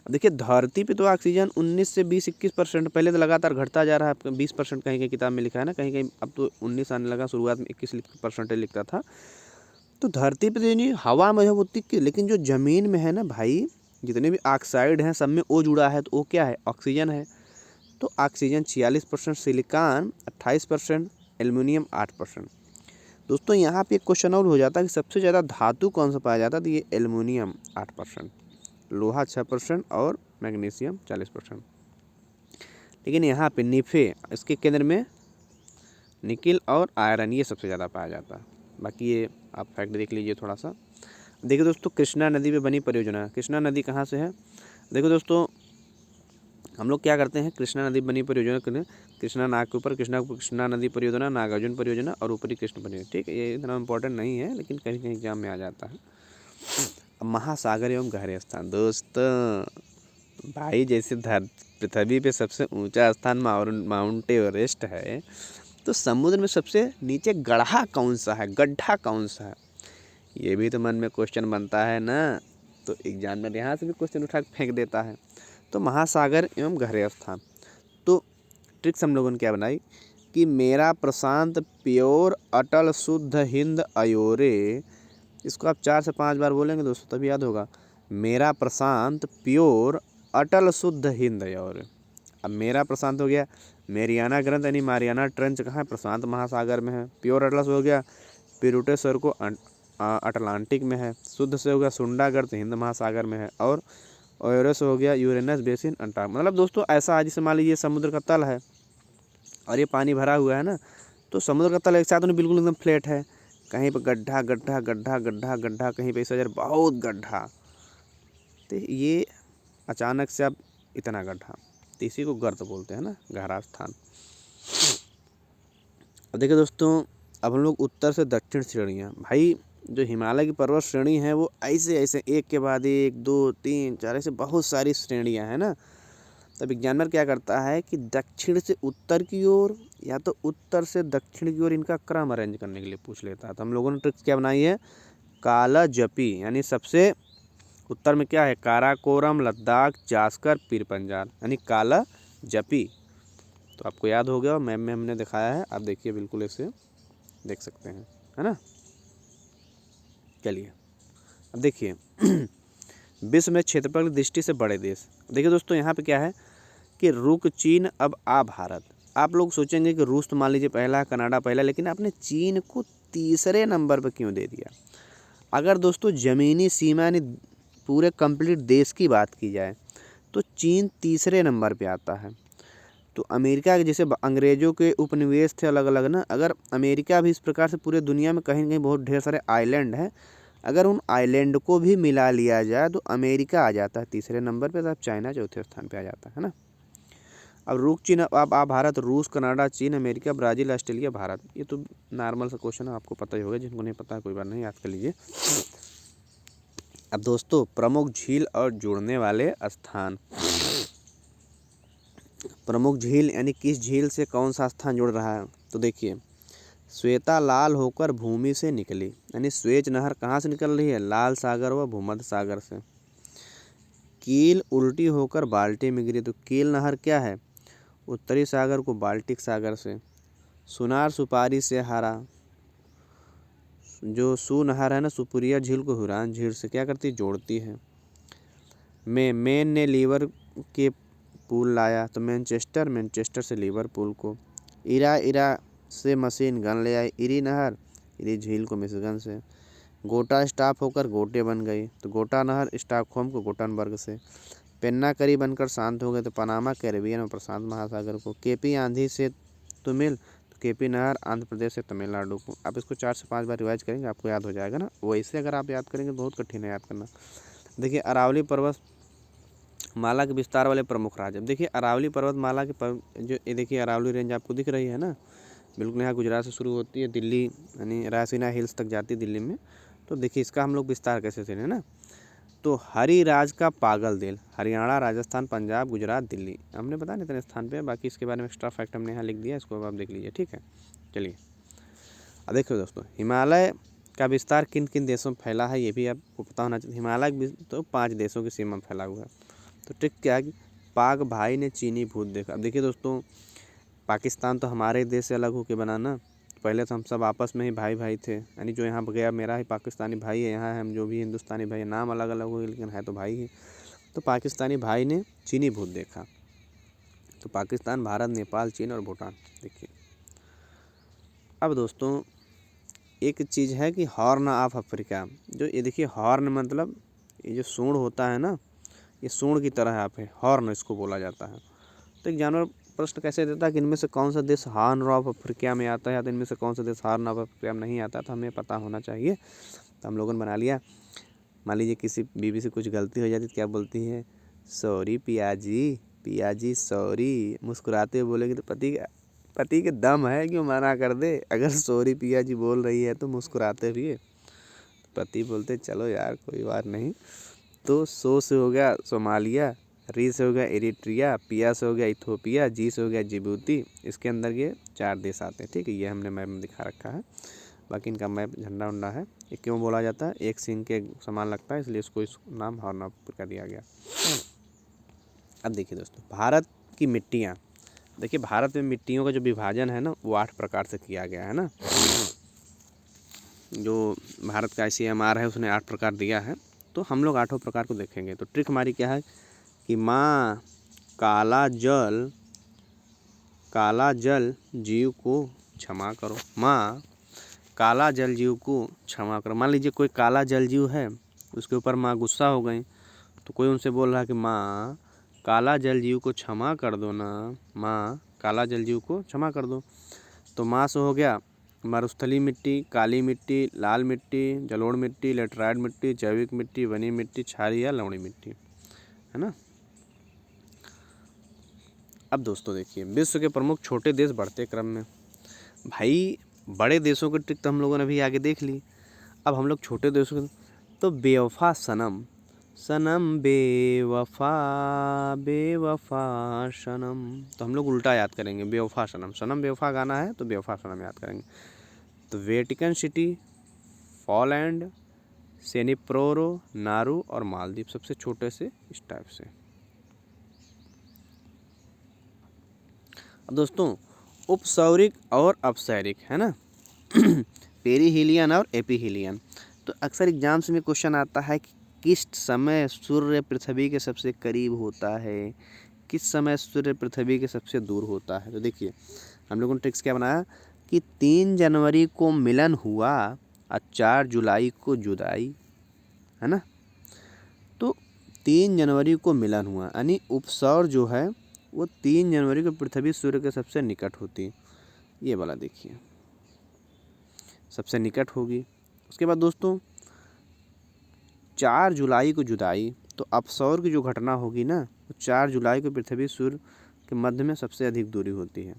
अब देखिए धरती पे तो ऑक्सीजन 19 से 20-21% पहले तो लगातार घटता जा रहा है, आपका 20% कहीं कहीं किताब में लिखा है ना, कहीं कहीं अब तो 19 आने लगा, शुरुआत में 21% लिखता था। तो धरती पे तो नहीं, हवा में है वो तिक, लेकिन जो ज़मीन में है ना भाई, जितने भी ऑक्साइड हैं सब में ओ जुड़ा है, तो वो क्या है, ऑक्सीजन है। तो ऑक्सीजन 46%, सिलिकॉन 28%, एल्युमिनियम 8%। दोस्तों यहाँ पे एक क्वेश्चन और हो जाता है कि सबसे ज़्यादा धातु कौन सा पाया जाता है, तो ये एल्युमिनियम 8%, लोहा 6% और मैग्नीशियम 40%। लेकिन यहाँ पे निफे, इसके केंद्र में निकिल और आयरन, ये सबसे ज़्यादा पाया जाता है। बाकी ये आप फैक्ट देख लीजिए थोड़ा सा। देखिए दोस्तों, कृष्णा नदी पे बनी परियोजना, कृष्णा नदी कहाँ से है। देखो दोस्तों, हम लोग क्या करते हैं, कृष्णा नदी बनी परियोजना, कृष्णा नाग के ऊपर कृष्णा नदी परियोजना, नागार्जुन परियोजना और ऊपरी कृष्ण परियोजना, ठीक है। ये इतना इंपॉर्टेंट नहीं है, लेकिन कहीं कहीं एग्जाम में आ जाता है। अब महासागर एवं गहरे स्थान, दोस्तों भाई जैसे पृथ्वी पे सबसे ऊंचा स्थान माउंट एवरेस्ट है, तो समुद्र में सबसे नीचे गड्ढा कौन सा है, गड्ढा कौन सा है, ये भी तो मन में क्वेश्चन बनता है ना। तो एग्जामिनर यहाँ से भी क्वेश्चन उठा के फेंक देता है। तो महासागर एवं गहरे स्थान, तो ट्रिक्स हम लोगों ने क्या बनाई कि मेरा प्रशांत प्योर अटल शुद्ध हिंद अयोरे। इसको आप 4 से 5 बार बोलेंगे दोस्तों तभी याद होगा। मेरा प्रशांत प्योर अटल शुद्ध हिंद अयोरे। अब मेरा प्रशांत हो गया, मेरियाना ग्रंथ यानी मारियाना ट्रेंच कहाँ है, प्रशांत महासागर में है। प्योर अटलस हो गया, प्यूर्टोसर को अटलांटिक में है। शुद्ध से हो गया सुंडा गर्त हिंद महासागर में है। और ओयरस हो गया यूरेनस बेसिन अंटार्कटिका। मतलब दोस्तों ऐसा है जैसे मान लीजिए समुद्र का तल है और ये पानी भरा हुआ है ना, तो समुद्र का तल एक साथ नहीं बिल्कुल एकदम फ्लैट है, कहीं पर गड्ढा गड्ढा गड्ढा गड्ढा गड्ढा, कहीं पे इस वजह बहुत गड्ढा, तो ये अचानक से अब इतना गड्ढा, तो इसी को गर्त बोलते हैं ना, गहरा स्थान। अब देखिए दोस्तों, अब हम लोग उत्तर से दक्षिण श्रेणियाँ, भाई जो हिमालय की पर्वत श्रेणी है वो ऐसे ऐसे एक के बाद एक 2 3 4 ऐसे बहुत सारी श्रेणियाँ हैं ना। तब एग्जामिनर क्या करता है कि दक्षिण से उत्तर की ओर या तो उत्तर से दक्षिण की ओर इनका क्रम अरेंज करने के लिए पूछ लेता है। तो हम लोगों ने ट्रिक्स क्या बनाई है, कालाजपी यानी सबसे उत्तर में क्या है, काराकोरम, लद्दाख, जास्कर, पीर पंजाल यानी कालाजपी। तो आपको याद हो गया, मैप में हमने दिखाया है, आप देखिए बिल्कुल इसे देख सकते हैं, है ना। चलिए अब देखिए विश्व में क्षेत्रफल की दृष्टि से बड़े देश। देखिए दोस्तों यहाँ पे क्या है कि रुक चीन अब आ भारत। आप लोग सोचेंगे कि रूस तो मान लीजिए पहला, कनाडा पहला, लेकिन आपने चीन को तीसरे नंबर पर क्यों दे दिया। अगर दोस्तों ज़मीनी सीमा यानी पूरे कंप्लीट देश की बात की जाए तो चीन तीसरे नंबर पे आता है। तो अमेरिका के जैसे अंग्रेज़ों के उपनिवेश थे अलग अलग ना, अगर अमेरिका भी इस प्रकार से पूरे दुनिया में कहीं न कहीं बहुत ढेर सारे आइलैंड हैं, अगर उन आइलैंड को भी मिला लिया जाए तो अमेरिका आ जाता है तीसरे नंबर पे, तब चाइना चौथे स्थान पे आ जाता है ना। अब रुक चीन अब आ भारत, रूस, कनाडा, चीन, अमेरिका, ब्राज़ील, ऑस्ट्रेलिया, भारत। ये तो नॉर्मल सा क्वेश्चन है, आपको पता ही होगा, जिनको नहीं पता है कोई बात नहीं, याद कर लीजिए। अब दोस्तों प्रमुख झील और जुड़ने वाले स्थान। प्रमुख झील यानी किस झील से कौन सा स्थान जुड़ रहा है, तो देखिए श्वेता लाल होकर भूमि से निकली, यानी स्वेज नहर कहाँ से निकल रही है, लाल सागर व भूमध्य सागर से। कील उल्टी होकर बाल्टी में गिरी, तो कील नहर क्या है, उत्तरी सागर को बाल्टिक सागर से। सुनार सुपारी से हारा, जो सू नहर है ना, सुपुरिया झील को हुरान झील से क्या करती है, जोड़ती है। मेन ने लीवर के पुल लाया, तो मैनचेस्टर से लिवरपूल को। इरा से मशीन गन ले आई, इरी नहर इरी झील को मिशिगन से। गोटा स्टॉप होकर गोटे बन गई, तो गोटा नहर स्टॉकहोम को गोटनबर्ग से। पेन्ना करी बनकर शांत हो गए, तो पनामा कैरेबियन और प्रशांत महासागर को। केपी आंधी से तुमिल, तो केपी नहर आंध्र प्रदेश से तमिलनाडु को। आप इसको 4 से 5 बार रिवाइज करेंगे आपको याद हो जाएगा ना, वैसे अगर आप याद करेंगे बहुत कठिन है याद करना। देखिए अरावली पर्वत माला के विस्तार वाले प्रमुख राज्य। देखिए अरावली पर्वतमाला के जो ये देखिए अरावली रेंज आपको दिख रही है ना, बिल्कुल यहाँ गुजरात से शुरू होती है, दिल्ली यानी रायसीना हिल्स तक जाती है दिल्ली में। तो देखिए इसका हम लोग विस्तार कैसे से है ना, तो हरिराज का पागल दिल, हरियाणा, राजस्थान, पंजाब, गुजरात, दिल्ली। हमने बता नहीं इतने स्थान पे, बाकी इसके बारे में एक्स्ट्रा फैक्ट हमने यहाँ लिख दिया, इसको आप देख लीजिए, ठीक है। चलिए अब देखो दोस्तों, हिमालय का विस्तार किन किन देशों में फैला है ये भी आपको पता होना चाहिए। हिमालय तो 5 देशों की सीमा में फैला हुआ है। तो ट्रिक क्या है कि पाक भाई ने चीनी भूत देखा। अब देखिए दोस्तों, पाकिस्तान तो हमारे देश से अलग होकर बना ना, पहले तो हम सब आपस में ही भाई भाई थे, यानी जो यहाँ गया मेरा ही पाकिस्तानी भाई है, यहाँ है हम जो भी हिंदुस्तानी भाई है, नाम अलग अलग हो लेकिन है तो भाई ही। तो पाकिस्तानी भाई ने चीनी भूत देखा। तो पाकिस्तान, भारत, नेपाल, चीन और भूटान। देखिए अब दोस्तों एक चीज़ है कि हॉर्न ऑफ अफ्रीका, जो ये देखिए हॉर्न मतलब ये जो सूंड होता है ना, ये सूंड की तरह है, पे हॉर्न इसको बोला जाता है। तो एक जानवर प्रश्न कैसे देता है कि इनमें से कौन सा देश हॉर्न ऑफ अफ्रीका में आता है, तो इनमें से कौन सा देश हॉर्न ऑफ अफ्रीका में नहीं आता, तो हमें पता होना चाहिए। तो हम लोगों ने बना लिया। मान लीजिए किसी बीवी से कुछ गलती हो जाती तो क्या बोलती है, सॉरी पियाजी सॉरी। मुस्कुराते हुए बोलेंगे तो पति के दम है क्यों मना कर दे, अगर सॉरी पियाजी बोल रही है तो मुस्कुराते हुए, पति बोलते चलो यार कोई बात नहीं। तो सो से हो गया सोमालिया, री से हो गया एरिट्रिया, पिया से हो गया इथोपिया, जी से हो गया जिबूती। इसके अंदर ये 4 देश आते हैं, ठीक है। ये हमने मैप में दिखा रखा है, बाकी इनका मैप झंडा उंडा है। ये क्यों बोला जाता है, एक सिंह के समान लगता है इसलिए इसको इस नाम हॉर्न ऑफ अफ्रीका दिया गया। अब देखिए दोस्तों, भारत की मिट्टियाँ, देखिए भारत में मिट्टियों का जो विभाजन है ना वो 8 प्रकार से किया गया है ना। जो भारत का ICMR है उसने 8 प्रकार दिया है, तो हम लोग 8 प्रकार को देखेंगे। तो ट्रिक हमारी क्या है कि माँ काला जल जीव को क्षमा करो। माँ काला जल जीव को क्षमा करो। मान लीजिए कोई काला जल जीव है, उसके ऊपर माँ गुस्सा हो गई, तो कोई उनसे बोल रहा है कि माँ काला जल जीव को क्षमा कर दो ना, माँ काला जल जीव को क्षमा कर दो। तो माँ से हो गया मरुस्थलीय मिट्टी, काली मिट्टी, लाल मिट्टी, जलोढ़ मिट्टी, लेटराइट मिट्टी, जैविक मिट्टी, वनी मिट्टी, क्षारीय या लवणीय मिट्टी, है ना। अब दोस्तों देखिए विश्व के प्रमुख छोटे देश बढ़ते क्रम में। भाई बड़े देशों की ट्रिक तो हम लोगों ने अभी आगे देख ली, अब हम लोग छोटे देशों के, तो बेवफा सनम, सनम बेवफा, बेवफा सनम, तो हम लोग उल्टा याद करेंगे, बेवफा सनम, सनम बेवफा गाना है तो बेवफा सनम याद करेंगे। तो वेटिकन सिटी, पोलैंड, सेनिप्रोरो, नारू और मालदीव सबसे छोटे से इस टाइप से। अब दोस्तों उपसौरिक और अपसैरिक है ना पेरीहिलियन और एपीहिलियन। तो अक्सर एग्जाम्स में क्वेश्चन आता है कि किस समय सूर्य पृथ्वी के सबसे करीब होता है, किस समय सूर्य पृथ्वी के सबसे दूर होता है। तो देखिए हम लोगों ने ट्रिक्स क्या बनाया कि 3 जनवरी को मिलन हुआ और 4 जुलाई को जुदाई, है ना। तो 3 जनवरी को मिलन हुआ यानी उपसौर जो है वो 3 जनवरी को पृथ्वी सूर्य के सबसे निकट होती, ये वाला देखिए सबसे निकट होगी। उसके बाद दोस्तों 4 जुलाई को जुदाई, तो अपसौर की जो घटना होगी ना वो 4 जुलाई को पृथ्वी सूर्य के मध्य में सबसे अधिक दूरी होती है।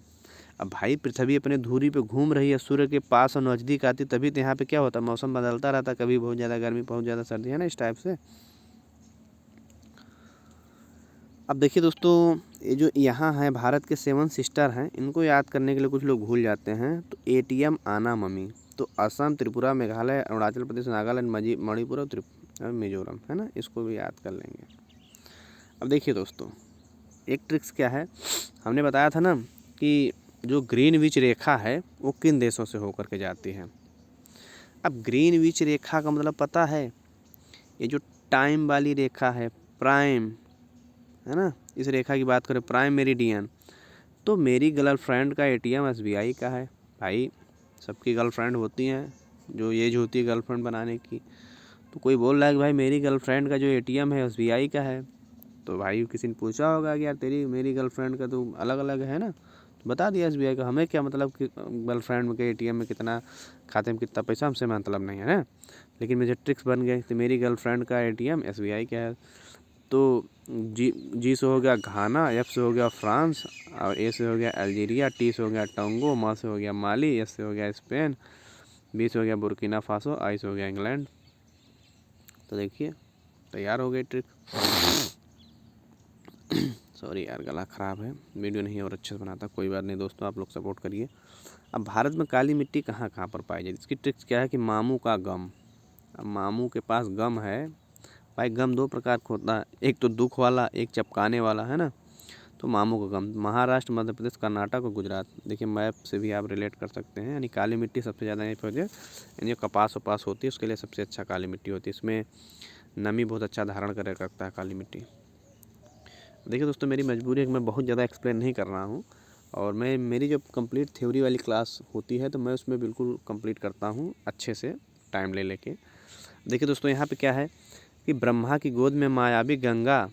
अब भाई पृथ्वी अपने धुरी पे घूम रही है, सूर्य के पास और नज़दीक आती, तभी तो यहाँ पे क्या होता है मौसम बदलता रहता, कभी बहुत ज़्यादा गर्मी बहुत ज़्यादा सर्दी, है ना, इस टाइप से। अब देखिए दोस्तों ये जो यहाँ है भारत के 7 सिस्टर हैं, इनको याद करने के लिए कुछ लोग भूल जाते हैं। तो ATM आना ममी, तो असम, त्रिपुरा, मेघालय, अरुणाचल प्रदेश, नागालैंड, मणिपुर और मिजोरम, है ना, इसको भी याद कर लेंगे। अब देखिए दोस्तों एक ट्रिक्स क्या है, हमने बताया था ना कि जो ग्रीनविच रेखा है वो किन देशों से होकर के जाती है। अब ग्रीनविच रेखा का मतलब पता है, ये जो टाइम वाली रेखा है, प्राइम, है ना, इस रेखा की बात करें प्राइम मेरिडियन, तो मेरी गर्लफ्रेंड का ATM SBI का है। भाई सबकी गर्लफ्रेंड होती हैं, जो एज होती है गर्लफ्रेंड बनाने की, तो कोई बोल रहा है कि भाई मेरी गर्लफ्रेंड का जो ATM है SBI का है, तो भाई किसी ने पूछा होगा कि यार तेरी मेरी गर्लफ्रेंड का तो अलग अलग है ना, तो बता दिया SBI का। हमें क्या मतलब कि गर्लफ्रेंड के ATM में कितना, खाते में कितना पैसा, हमसे मतलब नहीं है ना। लेकिन मुझे ट्रिक्स बन गए तो मेरी गर्लफ्रेंड का ATM SBI का है। तो जी से हो गया घाना, F से हो गया फ्रांस, और A से हो गया अल्जीरिया, T से हो गया टोंगो, M से हो गया माली, S से हो गया स्पेन, B से हो गया बुर्किना फासो, I से हो गया इंग्लैंड। तो देखिए तैयार हो गई ट्रिक। सॉरी यार गला ख़राब है, वीडियो नहीं और अच्छे से बनाता, कोई बात नहीं दोस्तों, आप लोग सपोर्ट करिए। अब भारत में काली मिट्टी कहाँ कहाँ पर पाई जाती है, इसकी ट्रिक्स क्या है कि मामू का गम। अब मामू के पास गम है, भाई गम 2 प्रकार का होता है, एक तो दुख वाला, एक चपकाने वाला, है ना। तो मामू का गम महाराष्ट्र, मध्य प्रदेश, कर्नाटक और गुजरात। देखिए मैप से भी आप रिलेट कर सकते हैं, यानी काली मिट्टी सबसे ज़्यादा यहाँ पे होती है, यानी कपास वपास होती है उसके लिए सबसे अच्छा काली मिट्टी होती है, इसमें नमी बहुत अच्छा धारण कर रखता है काली मिट्टी। देखिए दोस्तों मेरी मजबूरी है कि मैं बहुत ज़्यादा एक्सप्लेन नहीं कर रहा हूँ, और मेरी जब कंप्लीट थ्योरी वाली क्लास होती है तो मैं उसमें बिल्कुल कंप्लीट करता हूँ अच्छे से टाइम ले लेके। देखिए दोस्तों यहाँ पे क्या है कि ब्रह्मा की गोद में मायावी गंगा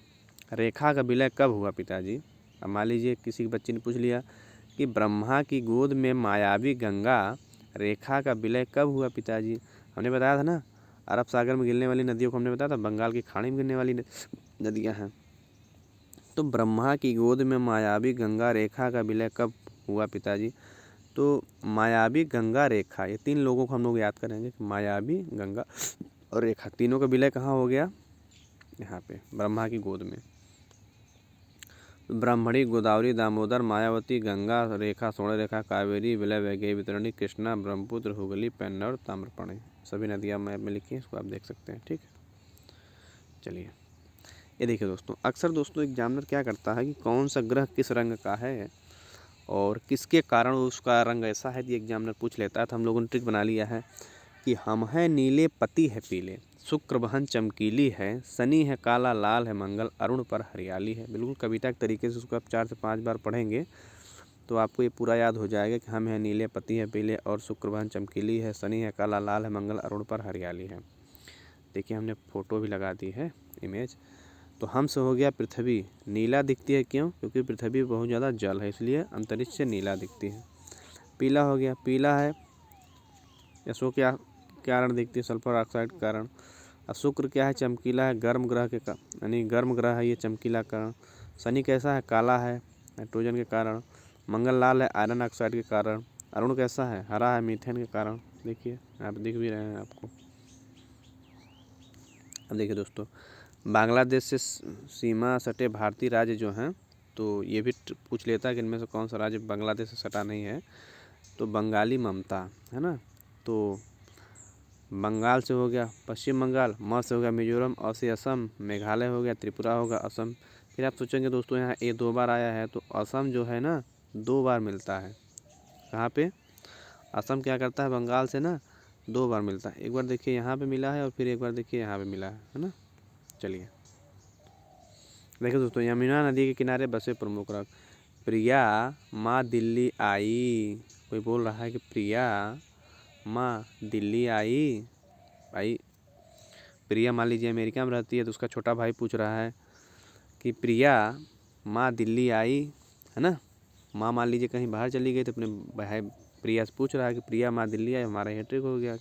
रेखा का विलय कब हुआ पिताजी। अब मान लीजिए किसी बच्चे ने पूछ लिया कि ब्रह्मा की गोद में मायावी गंगा रेखा का विलय कब हुआ पिताजी। हमने बताया था ना अरब सागर में गिरने वाली नदियों को हमने बताया था बंगाल की खाड़ी में गिरने वाली नदियाँ हैं। तो ब्रह्मा की गोद में मायावी गंगा रेखा का विलय कब हुआ पिताजी। तो मायावी गंगा रेखा, ये 3 लोगों को हम लोग याद करेंगे, मायावी गंगा और रेखा, तीनों का विलय कहाँ हो गया, यहाँ पे ब्रह्मा की गोद में। ब्राह्मणी, गोदावरी, दामोदर, मायावती, गंगा रेखा, स्वर्ण रेखा, कावेरी, विलय, वैगई, वितरणी, कृष्णा, ब्रह्मपुत्र, हुगली, पेन्नौर, ताम्रपर्णी, सभी नदियाँ मैप में लिखी हैं, इसको आप देख सकते हैं। ठीक है, चलिए ये देखिए दोस्तों, अक्सर दोस्तों एग्जामिनर क्या करता है कि कौन सा ग्रह किस रंग का है, और किसके कारण उसका रंग ऐसा है, ये एग्जामिनर पूछ लेता है। तो हम लोगों ने ट्रिक बना लिया है कि हम हैं नीले पति है पीले, शुक्र बहन चमकीली है, शनि है काला लाल है, मंगल अरुण पर हरियाली है। बिल्कुल कविता के तरीके से उसको आप 4 से 5 बार पढ़ेंगे तो आपको ये पूरा याद हो जाएगा कि हम हैं नीले पति है पीले और शुक्र बहन चमकीली है, शनि है काला लाल है, मंगल अरुण पर हरियाली है। देखिए हमने फ़ोटो भी लगा दी है, इमेज। तो हमसे हो गया पृथ्वी, नीला दिखती है क्यों? क्योंकि पृथ्वी बहुत ज़्यादा जल है, इसलिए अंतरिक्ष से नीला दिखती है। पीला हो गया, पीला है इसको क्या कारण दिखती है? सल्फर ऑक्साइड के कारण। और शुक्र क्या है? चमकीला है, गर्म ग्रह के यानी गर्म ग्रह है ये, चमकीला कारण। शनि कैसा है? काला है, नाइट्रोजन के कारण। मंगल लाल है, आयरन ऑक्साइड के कारण। अरुण कैसा है? हरा है, मीथेन के कारण। देखिए आप दिख भी रहे हैं आपको। अब देखिए दोस्तों, बांग्लादेश से सीमा सटे भारतीय राज्य जो हैं, तो ये भी पूछ लेता है कि इनमें से कौन सा राज्य बांग्लादेश से सटा नहीं है। तो बंगाली ममता है ना, तो बंगाल से हो गया पश्चिम बंगाल, म से हो गया मिजोरम, अ से असम, मेघालय हो गया, त्रिपुरा होगा, असम। फिर आप सोचेंगे दोस्तों यहाँ ए 2 बार आया है, तो असम जो है ना 2 बार मिलता है। कहाँ पे? असम क्या करता है? बंगाल से ना 2 बार मिलता है। एक बार देखिए यहाँ पे मिला है और फिर एक बार देखिए यहाँ पे मिला है ना। चलिए देखिए दोस्तों, यमुना नदी के किनारे बसे प्रमुख राग। प्रिया माँ दिल्ली आई, कोई बोल रहा है कि प्रिया माँ दिल्ली आई। भाई प्रिया मान लीजिए अमेरिका में रहती है, तो उसका छोटा भाई पूछ रहा है कि प्रिया माँ दिल्ली आई, है ना। माँ मान लीजिए कहीं बाहर चली गई तो अपने भाई प्रिया से पूछ रहा है कि प्रिया माँ दिल्ली आई। हमारा हैट्रिक हो गया।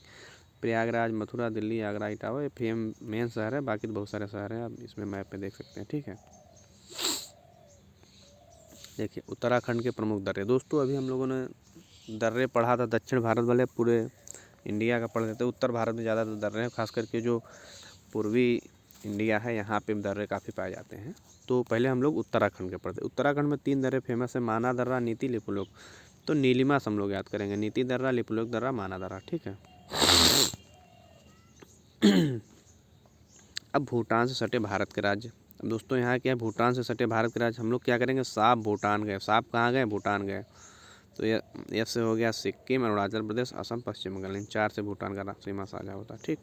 प्रयागराज, मथुरा, दिल्ली, आगरा, इटावा, ये मेन शहर है, बाकी तो बहुत सारे शहर हैं, आप इसमें मैप पे देख सकते हैं। ठीक है, देखिए उत्तराखंड के प्रमुख दर्रे। दोस्तों अभी हम लोगों ने दर्रे पढ़ा था, दक्षिण भारत वाले पूरे इंडिया का पढ़ रहे थे। उत्तर भारत में ज़्यादा दर्रे हैं, खास करके जो पूर्वी इंडिया है यहाँ पे दर्रे काफ़ी पाए जाते हैं। तो पहले हम लोग उत्तराखंड के पढ़ते। उत्तराखंड में 3 दर्रे फेमस है, माना दर्रा, नीति, लिपुलेख। तो नीलिमा से हम लोग याद करेंगे, नीति दर्रा, लिपुलेख दर्रा, माना दर्रा। ठीक है। अब भूटान से सटे भारत के राज्य। अब दोस्तों यहाँ क्या है, भूटान से सटे भारत के राज्य। हम लोग क्या करेंगे, साफ भूटान गए। साफ कहाँ गए? भूटान गए। तो ये से हो गया सिक्किम, अरुणाचल प्रदेश, असम, पश्चिम बंगाल। इन 4 से भूटान का सीमा साझा होता है। ठीक।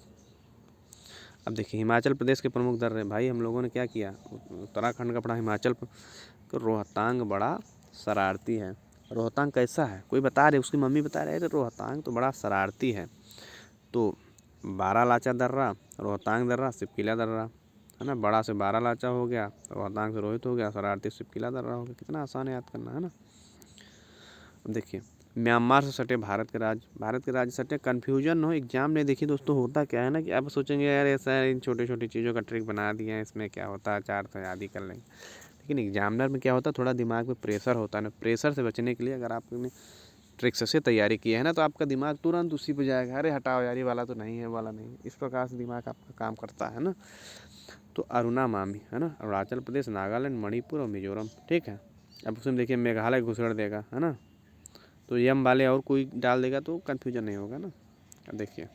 अब देखिए हिमाचल प्रदेश के प्रमुख दर्रे। भाई हम लोगों ने क्या किया, उत्तराखंड का पढ़ा, हिमाचल तो रोहतांग बड़ा शरारती है। रोहतांग कैसा है? कोई बता रहे, उसकी मम्मी बता रहे, रोहतांग तो बड़ा शरारती है। तो बारालाचा दर्रा, रोहतांग दर्रा, सिपकिला दर्रा, है ना। बड़ा से बारालाचा हो गया, रोहतांग से रोहित हो गया, शरारती सिपकिला दर्रा हो गया। कितना आसान है याद करना, है ना। अब देखिए म्यांमार से सटे भारत के राज्य। भारत के राज्य सटे, कन्फ्यूजन हो एग्जाम में। देखिए दोस्तों होता क्या है ना कि आप सोचेंगे यार ऐसा है, इन छोटी छोटी चीज़ों का ट्रिक बना दिया है, इसमें क्या होता है, 4 तो याद ही कर लेंगे। लेकिन एग्जामिनर में क्या होता है, थोड़ा दिमाग में प्रेशर होता है ना। प्रेशर से बचने के लिए अगर आपने ट्रिक्स से तैयारी की है ना, तो आपका दिमाग तुरंत उसी पे जाएगा, अरे हटाओ यार ये वाला तो नहीं है, वाला नहीं। इस प्रकार से दिमाग आपका काम करता है ना। तो अरुणा मामी, है ना, अरुणाचल प्रदेश, नागालैंड, मणिपुर और मिजोरम। ठीक है। अब उसमें देखिए मेघालय घुसड़ देगा, है ना। तो यम वाले और कोई डाल देगा तो कन्फ्यूजन नहीं होगा ना। अब देखिए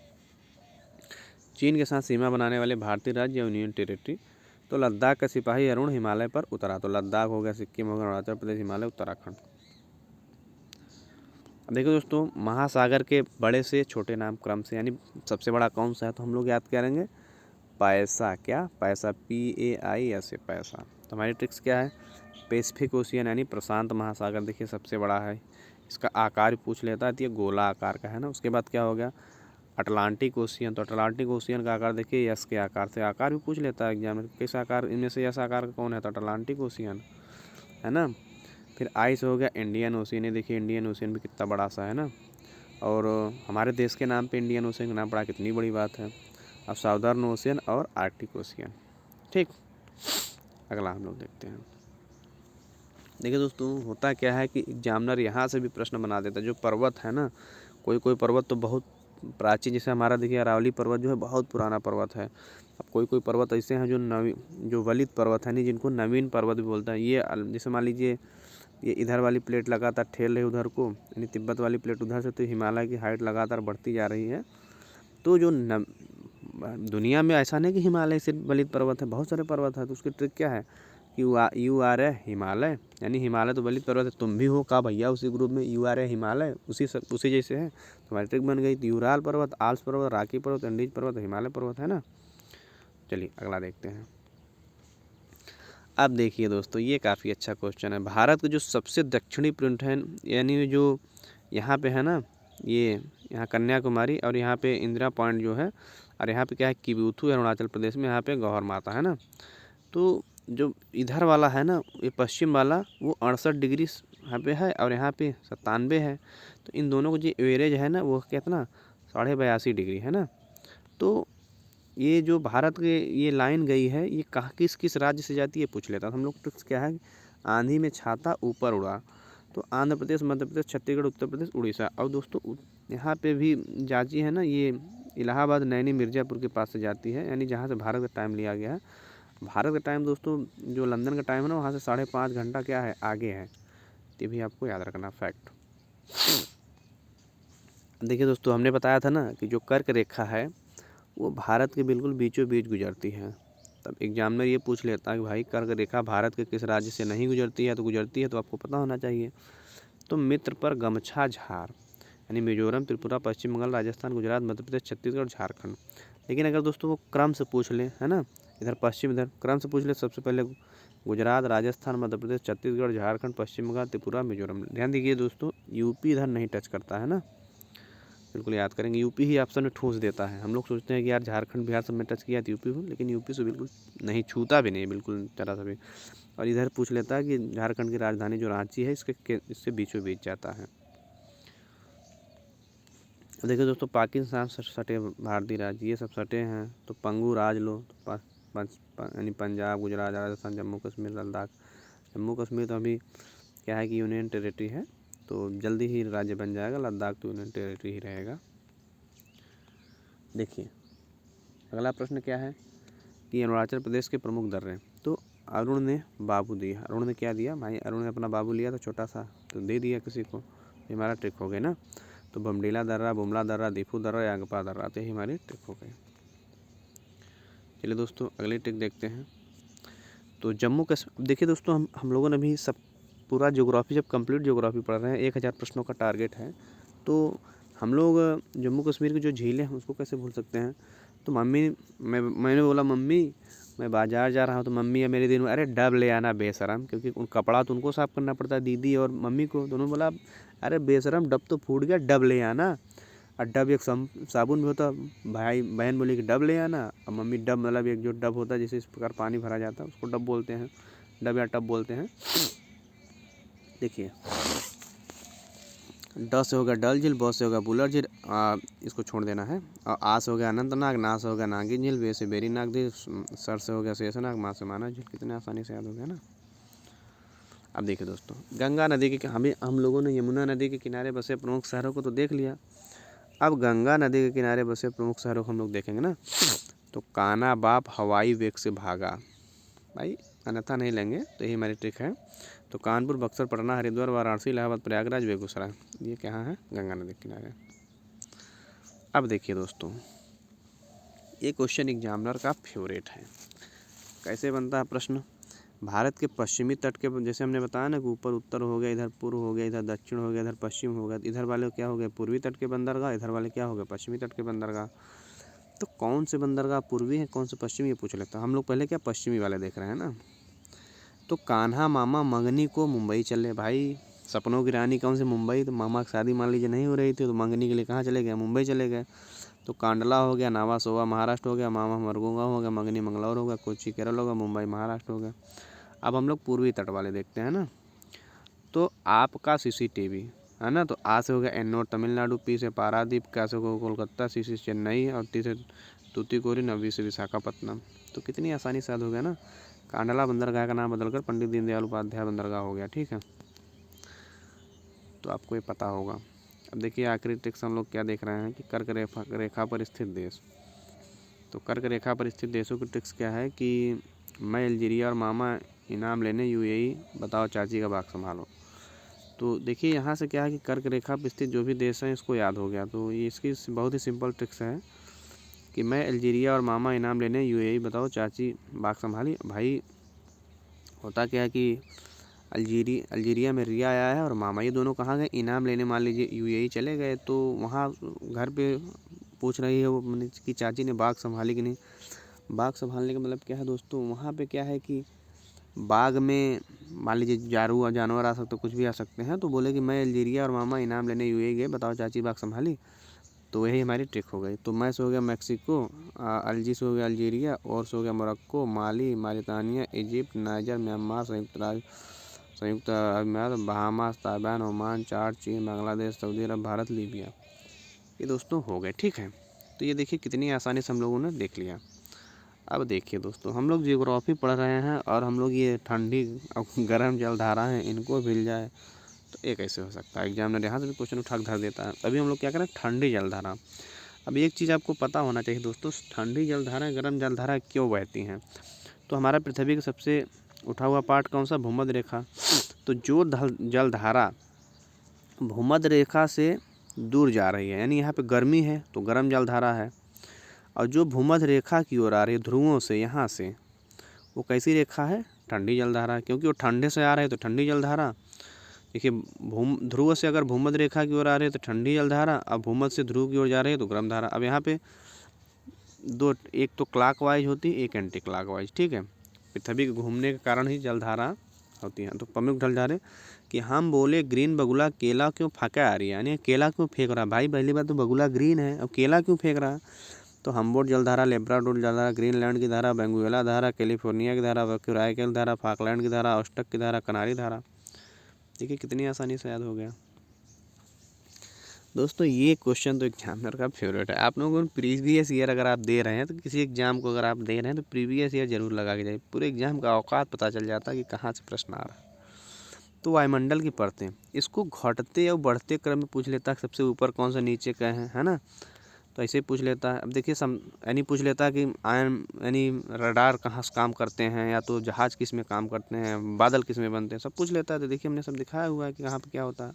चीन के साथ सीमा बनाने वाले भारतीय राज्य या यूनियन टेरिटरी। तो लद्दाख का सिपाही अरुण हिमालय पर उतरा। तो लद्दाख हो गया, सिक्किम हो गया, अरुणाचल प्रदेश, हिमालय, उत्तराखंड। अब देखो दोस्तों, महासागर के बड़े से छोटे नाम क्रम से, यानी सबसे बड़ा कौन सा है, तो हम लोग याद करेंगे पैसा। क्या? पैसा, PAISA, पैसा। तो हमारी ट्रिक्स क्या है, पैसिफिक ओशियन यानी प्रशांत महासागर देखिए सबसे बड़ा है। इसका आकार पूछ लेता है तो ये गोला आकार का है ना। उसके बाद क्या हो गया, अटलांटिक ओशियन। तो अटलांटिक ओशियन का आकार देखिए यस के आकार से। आकार भी पूछ लेता है एग्जाम में, किस आकार इनमें से यस आकार का कौन है, तो अटलांटिक ओशियन, है ना। फिर आई से हो गया इंडियन ओशियन। ये देखिए इंडियन ओशियन भी कितना बड़ा सा है ना। और हमारे देश के नाम पे इंडियन ओशियन का नाम पड़ा, कितनी बड़ी बात है। अब साउदर्न ओशियन और आर्कटिक ओशियन। ठीक, अगला हम लोग देखते हैं। देखिए दोस्तों होता क्या है कि एग्जामिनर यहाँ से भी प्रश्न बना देता है। जो पर्वत है ना, कोई कोई पर्वत तो बहुत प्राचीन, जैसे हमारा देखिए अरावली पर्वत जो है बहुत पुराना पर्वत है। अब कोई कोई पर्वत ऐसे हैं जो वलित पर्वत है, नहीं, जिनको नवीन पर्वत भी बोलता है। ये जैसे मान लीजिए ये इधर वाली प्लेट लगातार ठेल रही उधर को, यानी तिब्बत वाली प्लेट उधर से, तो हिमालय की हाइट लगातार बढ़ती जा रही है। तो जो दुनिया में ऐसा नहीं कि हिमालय से वलित पर्वत है, बहुत सारे पर्वत है। तो उसकी ट्रिक क्या है यू आर ए हिमालय, यानी हिमालय तो बलित पर्वत है, तुम भी हो का भैया उसी ग्रुप में, यू आर ए हिमालय, उसी जैसे है, तुम्हारी ट्रिक बन गई। यूराल पर्वत, आल्प्स पर्वत, राकी पर्वत, एंडीज पर्वत, हिमालय पर्वत है ना। चलिए अगला देखते हैं। अब देखिए दोस्तों, ये काफ़ी अच्छा क्वेश्चन है। भारत का जो सबसे दक्षिणी पॉइंट है, यानी जो यहाँ पे है ना, ये यहाँ कन्याकुमारी और यहाँ पे इंदिरा पॉइंट जो है, और यहाँ पे क्या है किबुथु है अरुणाचल प्रदेश में, यहाँ पे गौहर माता है ना। तो जो इधर वाला है ना, ये पश्चिम वाला, वो 68 डिग्री यहाँ पे है और यहाँ पे 97 है। तो इन दोनों को जो एवरेज है ना, वो कितना 82.5 डिग्री है ना। तो ये जो भारत के ये लाइन गई है, ये कहाँ किस किस राज्य से जाती है पूछ लेता। हम लोग ट्रिक्स क्या है, आंधी में छाता ऊपर उड़ा, तो आंध्र प्रदेश, मध्य प्रदेश, छत्तीसगढ़, उत्तर प्रदेश, उड़ीसा। और दोस्तों यहाँ पे भी जाती है ना, ये इलाहाबाद, नैनी, मिर्ज़ापुर के पास से जाती है, यानी जहाँ से भारत का टाइम लिया गया है। भारत का टाइम दोस्तों जो लंदन का टाइम है ना, वहाँ से 5.5 घंटा क्या है आगे है। ये भी आपको याद रखना फैक्ट। देखिए दोस्तों, हमने बताया था ना कि जो कर्क रेखा है वो भारत के बिल्कुल बीचों बीच गुजरती है। तब एग्जामिनर ये पूछ लेता है कि भाई कर्क रेखा भारत के किस राज्य से नहीं गुजरती है, तो गुजरती है तो आपको पता होना चाहिए। तो मित्र पर गमछा झार, यानी मिजोरम, त्रिपुरा, पश्चिम बंगाल, राजस्थान, गुजरात, मध्य प्रदेश, छत्तीसगढ़, झारखंड। लेकिन अगर दोस्तों वो क्रम से पूछ ले, है ना, इधर पश्चिम, इधर क्रम से पूछ ले, सबसे पहले गुजरात, राजस्थान, मध्य प्रदेश, छत्तीसगढ़, झारखंड, पश्चिम बंगाल, त्रिपुरा, मिजोरम। ध्यान दीजिए दोस्तों, यूपी इधर नहीं टच करता है ना, बिल्कुल याद करेंगे। यूपी ही ऑप्शन में ठूस देता है। हम लोग सोचते हैं कि यार झारखंड बिहार सब में टच किया तो यूपी हो, लेकिन यूपी से बिल्कुल नहीं, छूता भी नहीं बिल्कुल जरा सा भी। और इधर पूछ लेता है कि झारखंड की राजधानी जो रांची है, इससे बीचों बीच जाता है। देखिए दोस्तों, पाकिस्तान सटे भारतीय राज्य, ये सब सटे हैं। तो पंगू राज लो, तो यानी पंजाब, गुजरात, राजस्थान, जम्मू कश्मीर, लद्दाख। जम्मू कश्मीर तो अभी क्या है कि यूनियन टेरिटरी है, तो जल्दी ही राज्य बन जाएगा। लद्दाख तो यूनियन टेरिटरी ही रहेगा। देखिए अगला प्रश्न क्या है कि अरुणाचल प्रदेश के प्रमुख दर्रे। तो अरुण ने बाबू दिया, अरुण ने क्या दिया भाई, अरुण ने अपना बाबू लिया, तो छोटा सा तो दे दिया किसी को, ये हमारा ट्रिक हो गया ना। तो बमडीला दर्रा, बुमला दर्रा, दीफू दर्रा, यांगपा दर्रा, तो ये हमारी ट्रिक हो गई। चलिए दोस्तों अगली ट्रिक देखते हैं। तो जम्मू कश्मीर, देखिए दोस्तों, हम लोगों ने भी सब पूरा ज्योग्राफी, जब कंप्लीट ज्योग्राफी पढ़ रहे हैं, 1000 प्रश्नों का टारगेट है, तो हम लोग जम्मू कश्मीर की जो झीलें हैं उसको कैसे भूल सकते हैं। तो मैंने बोला मम्मी मैं बाजार जा रहा हूँ, तो मम्मी या मेरे दिन में अरे डब ले आना बेशरम, क्योंकि उन कपड़ा तो उनको साफ़ करना पड़ता है, दीदी और मम्मी को। दोनों बोला अरे बेशरम डब तो फूट गया, डब ले आना। और डब एक साबुन भी होता, भाई बहन बोली कि डब ले आना, और मम्मी डब मतलब एक जो डब होता है जैसे इस प्रकार पानी भरा जाता है उसको डब बोलते हैं, डब या टब बोलते हैं। देखिए ड से होगा डल झील, ब से होगा बुलर झील, इसको छोड़ देना है। और आ से हो गया अनंतनाग, ना से होगा नागिन झील, बे से बेरीनाग झील, सर से हो गया शेषनाग, माँ से मानव झील। कितने आसानी से याद हो गया ना। अब देखिए दोस्तों, गंगा नदी के हम लोगों ने यमुना नदी के किनारे बसे प्रमुख शहरों को तो देख लिया। अब गंगा नदी के किनारे बसे प्रमुख शहरों को हम लोग देखेंगे ना। तो काना बाप हवाई वेग से भागा, भाई अन्यथा नहीं लेंगे, तो यही हमारी ट्रिक है। तो कानपुर, बक्सर, पटना, हरिद्वार, वाराणसी, इलाहाबाद, प्रयागराज, बेगूसराय, ये क्या है गंगा नदी के किनारे। अब देखिए दोस्तों, ये क्वेश्चन एग्जामिनर का फेवरेट है। कैसे बनता है प्रश्न, भारत के पश्चिमी तट के, जैसे हमने बताया ना कि ऊपर उत्तर हो गया, इधर पूर्व हो गया, इधर दक्षिण हो गया, इधर पश्चिम हो गया, इधर वाले क्या हो गए पूर्वी तट के बंदरगाह, इधर वाले क्या हो गए पश्चिमी तट के बंदरगाह। तो कौन से बंदरगाह पूर्वी है, कौन से पश्चिमी, ये पूछ लेता। हम लोग पहले क्या पश्चिमी वाले देख रहे हैं ना। तो कान्हा मामा मंगनी को मुंबई चले, भाई सपनों की रानी कौन सी मुंबई, तो मामा की शादी मान लीजिए नहीं हो रही थी, तो मंगनी के लिए कहाँ चले गए, मुंबई चले गए। तो कांडला हो गया, नावा सोवा महाराष्ट्र हो गया, मामा मरगोगा हो गया, मंगनी मंगलौर हो गया, कोची केरल हो गया, मुंबई महाराष्ट्र हो गया। अब हम लोग पूर्वी तट वाले देखते हैं ना। तो आपका सीसीटीवी है ना, तो आ से हो गया एन्नोर तमिलनाडु, पी से पारादीप, क्या से होगा कोलकाता, सी से चेन्नई, और टी से तूतीकोरिन, और वी से विशाखापट्टनम। तो कितनी आसानी से याद हो गया ना। कांडला बंदरगाह का नाम बदलकर पंडित दीनदयाल उपाध्याय बंदरगाह हो गया, ठीक है, तो आपको ये पता होगा। अब देखिए आखिरी ट्रिक्स हम लोग क्या देख रहे हैं कि कर्क रेखा पर स्थित देश। तो कर्क रेखा पर स्थित देशों की ट्रिक्स क्या है कि मैं अल्जीरिया और मामा इनाम लेने यूएई, बताओ चाची का बाग संभालो। तो देखिए यहाँ से क्या है कि कर्क रेखा पर स्थित जो भी देश हैं इसको याद हो गया। तो ये इसकी बहुत ही सिंपल ट्रिक्स है कि मैं अल्जीरिया और मामा इनाम लेने यूएई, बताओ चाची बाग संभाली। भाई होता क्या है कि अल्जीरिया में रिया आया है और मामा, ये दोनों कहाँ गए इनाम लेने, मान लीजिए यूएई चले गए। तो वहाँ घर पे पूछ रही है वो मैंने कि चाची ने बाग संभाली कि नहीं। बाग संभालने का मतलब क्या है दोस्तों, वहाँ पे क्या है कि बाग में मान लीजिए जानवर आ सकते, कुछ भी आ सकते हैं। तो बोले कि मैं अल्जीरिया और मामा इनाम लेने यूएई गए, बताओ चाची बाग संभाली। तो यही हमारी ट्रिक हो गई। तो मैं सो गया मैक्सिको, अल्जी सो गया अल्जीरिया, और सो गया मोरक्को, माली, मारितानिया, इजिप्ट, नाइजर, म्यांमार, संयुक्त अरब अमीरात, बहामास, ताइवान, ओमान, चाड, चीन, बांग्लादेश, सऊदी अरब, भारत, लीबिया। ये दोस्तों हो गए, ठीक है। तो ये देखिए कितनी आसानी से हम लोगों ने देख लिया। अब देखिए दोस्तों, हम लोग जियोग्राफी पढ़ रहे हैं और हम लोग ये ठंडी और गर्म जलधारा है इनको भूल जाए, तो ये कैसे हो सकता है। एग्जामिनर यहाँ से भी क्वेश्चन उठा धर देता है। अभी हम लोग क्या करें, ठंडी जलधारा। अब एक चीज़ आपको पता होना चाहिए दोस्तों, ठंडी जलधारा गर्म जलधारा क्यों बहती हैं। तो हमारा पृथ्वी का सबसे उठा हुआ पार्ट कौन सा, भूमध्य रेखा। तो जो जलधारा भूमध्य रेखा से दूर जा रही है, यानी यहाँ पे गर्मी है तो गर्म जलधारा है, और जो भूमध्य रेखा की ओर आ रही है ध्रुवों से, यहाँ से, वो कैसी रेखा है, ठंडी जलधारा, क्योंकि वो ठंडे से आ रहे हैं तो ठंडी जलधारा। देखिए ध्रुव से अगर भूमध्य रेखा की ओर आ रहे हैं तो ठंडी जलधारा, अब भूमध्य से ध्रुव की ओर जा रहे हैं तो गर्म धारा। अब यहाँ पे दो, एक तो क्लॉकवाइज होती है, एक एंटी क्लॉकवाइज, ठीक है। पृथ्वी के घूमने के कारण ही जलधारा होती है। तो प्रमुख जलधारा कि हम बोले ग्रीन बगुला केला क्यों फाका आ रही है, यानी केला क्यों फेंक रहा है। भाई पहली बात तो बगुला ग्रीन है, अब केला क्यों फेंक रहा है। तो हम्बोल्ट जलधारा, लेब्राडोर जलधारा, ग्रीनलैंड की धारा, बेंगुएला धारा, कैलिफोर्निया की धारा, वैक्यूराइकल धारा, फाकलैंड की धारा, ऑस्टक की धारा, कनारी धारा। देखिए कितनी आसानी से याद हो गया दोस्तों। ये क्वेश्चन तो एग्जामिनर का फेवरेट है। आप लोगों को प्रीवियस ईयर अगर आप दे रहे हैं, तो किसी एग्जाम को अगर आप दे रहे हैं तो प्रीवियस ईयर जरूर लगा के जाइए, पूरे एग्जाम का औकात पता चल जाता है कि कहाँ से प्रश्न आ रहा है। तो वायुमंडल की परतें, इसको घटते और बढ़ते क्रम में पूछ लेता है, सबसे ऊपर कौन सा नीचे का है ना। तो ऐसे ही पूछ लेता है। अब देखिए यानी पूछ लेता है कि यानी रडार कहाँ से काम करते हैं, या तो जहाज़ किस में काम करते हैं, बादल किस में बनते हैं, सब पूछ लेता है। तो देखिए हमने सब दिखाया हुआ है कि कहाँ पे क्या होता है।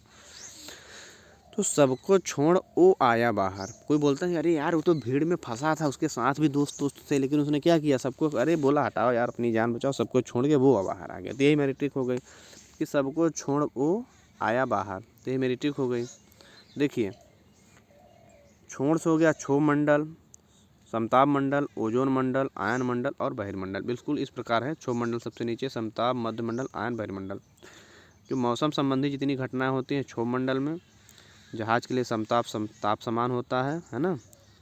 तो सबको छोड़ वो आया बाहर। कोई बोलता है अरे यार वो तो भीड़ में फंसा था, उसके साथ भी दोस्त थे, लेकिन उसने क्या किया, सबको अरे बोला हटाओ यार अपनी जान बचाओ, सबको छोड़ के वो बाहर आ गया। तो यही मेरी ट्रिक हो गई कि सबको छोड़ वो आया बाहर। तो यही मेरी ट्रिक हो गई। देखिए छोड़ से हो गया क्षोभ मंडल, समताप मंडल, ओजोन मंडल, आयन मंडल और बहिर्मंडल। बिल्कुल इस प्रकार है। क्षोभ मंडल सबसे नीचे, समताप, मध्य मंडल, आयन, बहिर्मंडल। जो मौसम संबंधी जितनी घटनाएं होती हैं क्षोभ मंडल में, जहाज के लिए ताप समान होता है ना।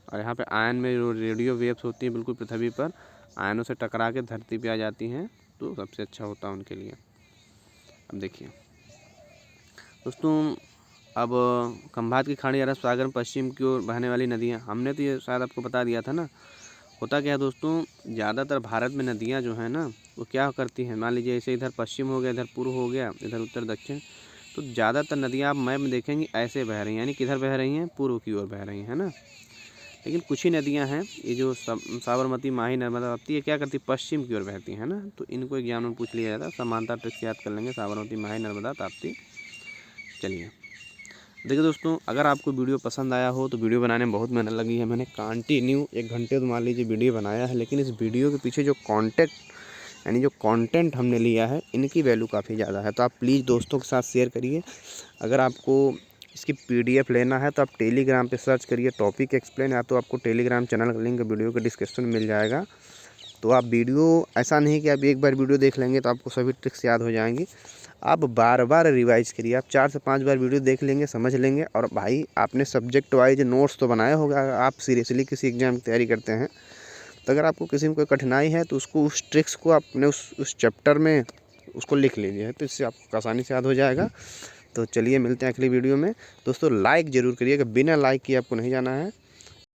और यहाँ पे आयन में रेडियो वेव्स होती हैं बिल्कुल पृथ्वी पर, आयनों से टकरा के धरती पे आ जाती हैं, तो सबसे अच्छा होता है उनके लिए। अब देखिए दोस्तों, अब खंभात की खाड़ी, अरब सागर में पश्चिम की ओर बहने वाली नदियाँ, हमने तो ये शायद आपको बता दिया था ना। होता क्या है दोस्तों, ज़्यादातर भारत में नदियाँ जो हैं ना वो क्या करती हैं, मान लीजिए ऐसे इधर पश्चिम हो गया, इधर पूर्व हो गया, इधर उत्तर दक्षिण, तो ज़्यादातर नदियाँ आप मैप में देखेंगे ऐसे बह रही हैं, यानी किधर बह रही हैं, पूर्व की ओर बह रही हैं ना। लेकिन कुछ ही नदियाँ हैं, ये जो साबरमती, माही, नर्मदा, ताप्ती, ये क्या करती है, पश्चिम की ओर बहती हैं ना। तो इनको एग्जाम में पूछ लिया जाता है, समानता ट्रिक्स याद कर लेंगे, साबरमती, माही, नर्मदा, ताप्ती। चलिए देखिए दोस्तों, अगर आपको वीडियो पसंद आया हो तो वीडियो बनाने में बहुत मेहनत लगी है। मैंने कंटिन्यू 1 घंटे तो मान लीजिए वीडियो बनाया है, लेकिन इस वीडियो के पीछे जो कंटेंट हमने लिया है, इनकी वैल्यू काफ़ी ज़्यादा है। तो आप प्लीज़ दोस्तों के साथ शेयर करिए। अगर आपको इसकी PDF लेना है तो आप टेलीग्राम पे सर्च करिए टॉपिक एक्सप्लेन, या तो आपको टेलीग्राम चैनल का लिंक वीडियो के डिस्क्रिप्शन में मिल जाएगा। तो आप वीडियो, ऐसा नहीं कि आप एक बार वीडियो देख लेंगे तो आपको सभी ट्रिक्स याद हो जाएंगी। आप बार बार रिवाइज करिए, आप 4 से 5 बार वीडियो देख लेंगे, समझ लेंगे। और भाई आपने सब्जेक्ट वाइज नोट्स तो बनाया होगा, आप सीरियसली किसी एग्जाम की तैयारी करते हैं, तो अगर आपको किसी में कोई कठिनाई है तो उसको, उस ट्रिक्स को आपने उस चैप्टर में उसको लिख लीजिए, तो इससे आपको आसानी से याद हो जाएगा। तो चलिए मिलते हैं अगली वीडियो में। दोस्तों लाइक ज़रूर करिएगा, बिना लाइक किए आपको नहीं जाना है।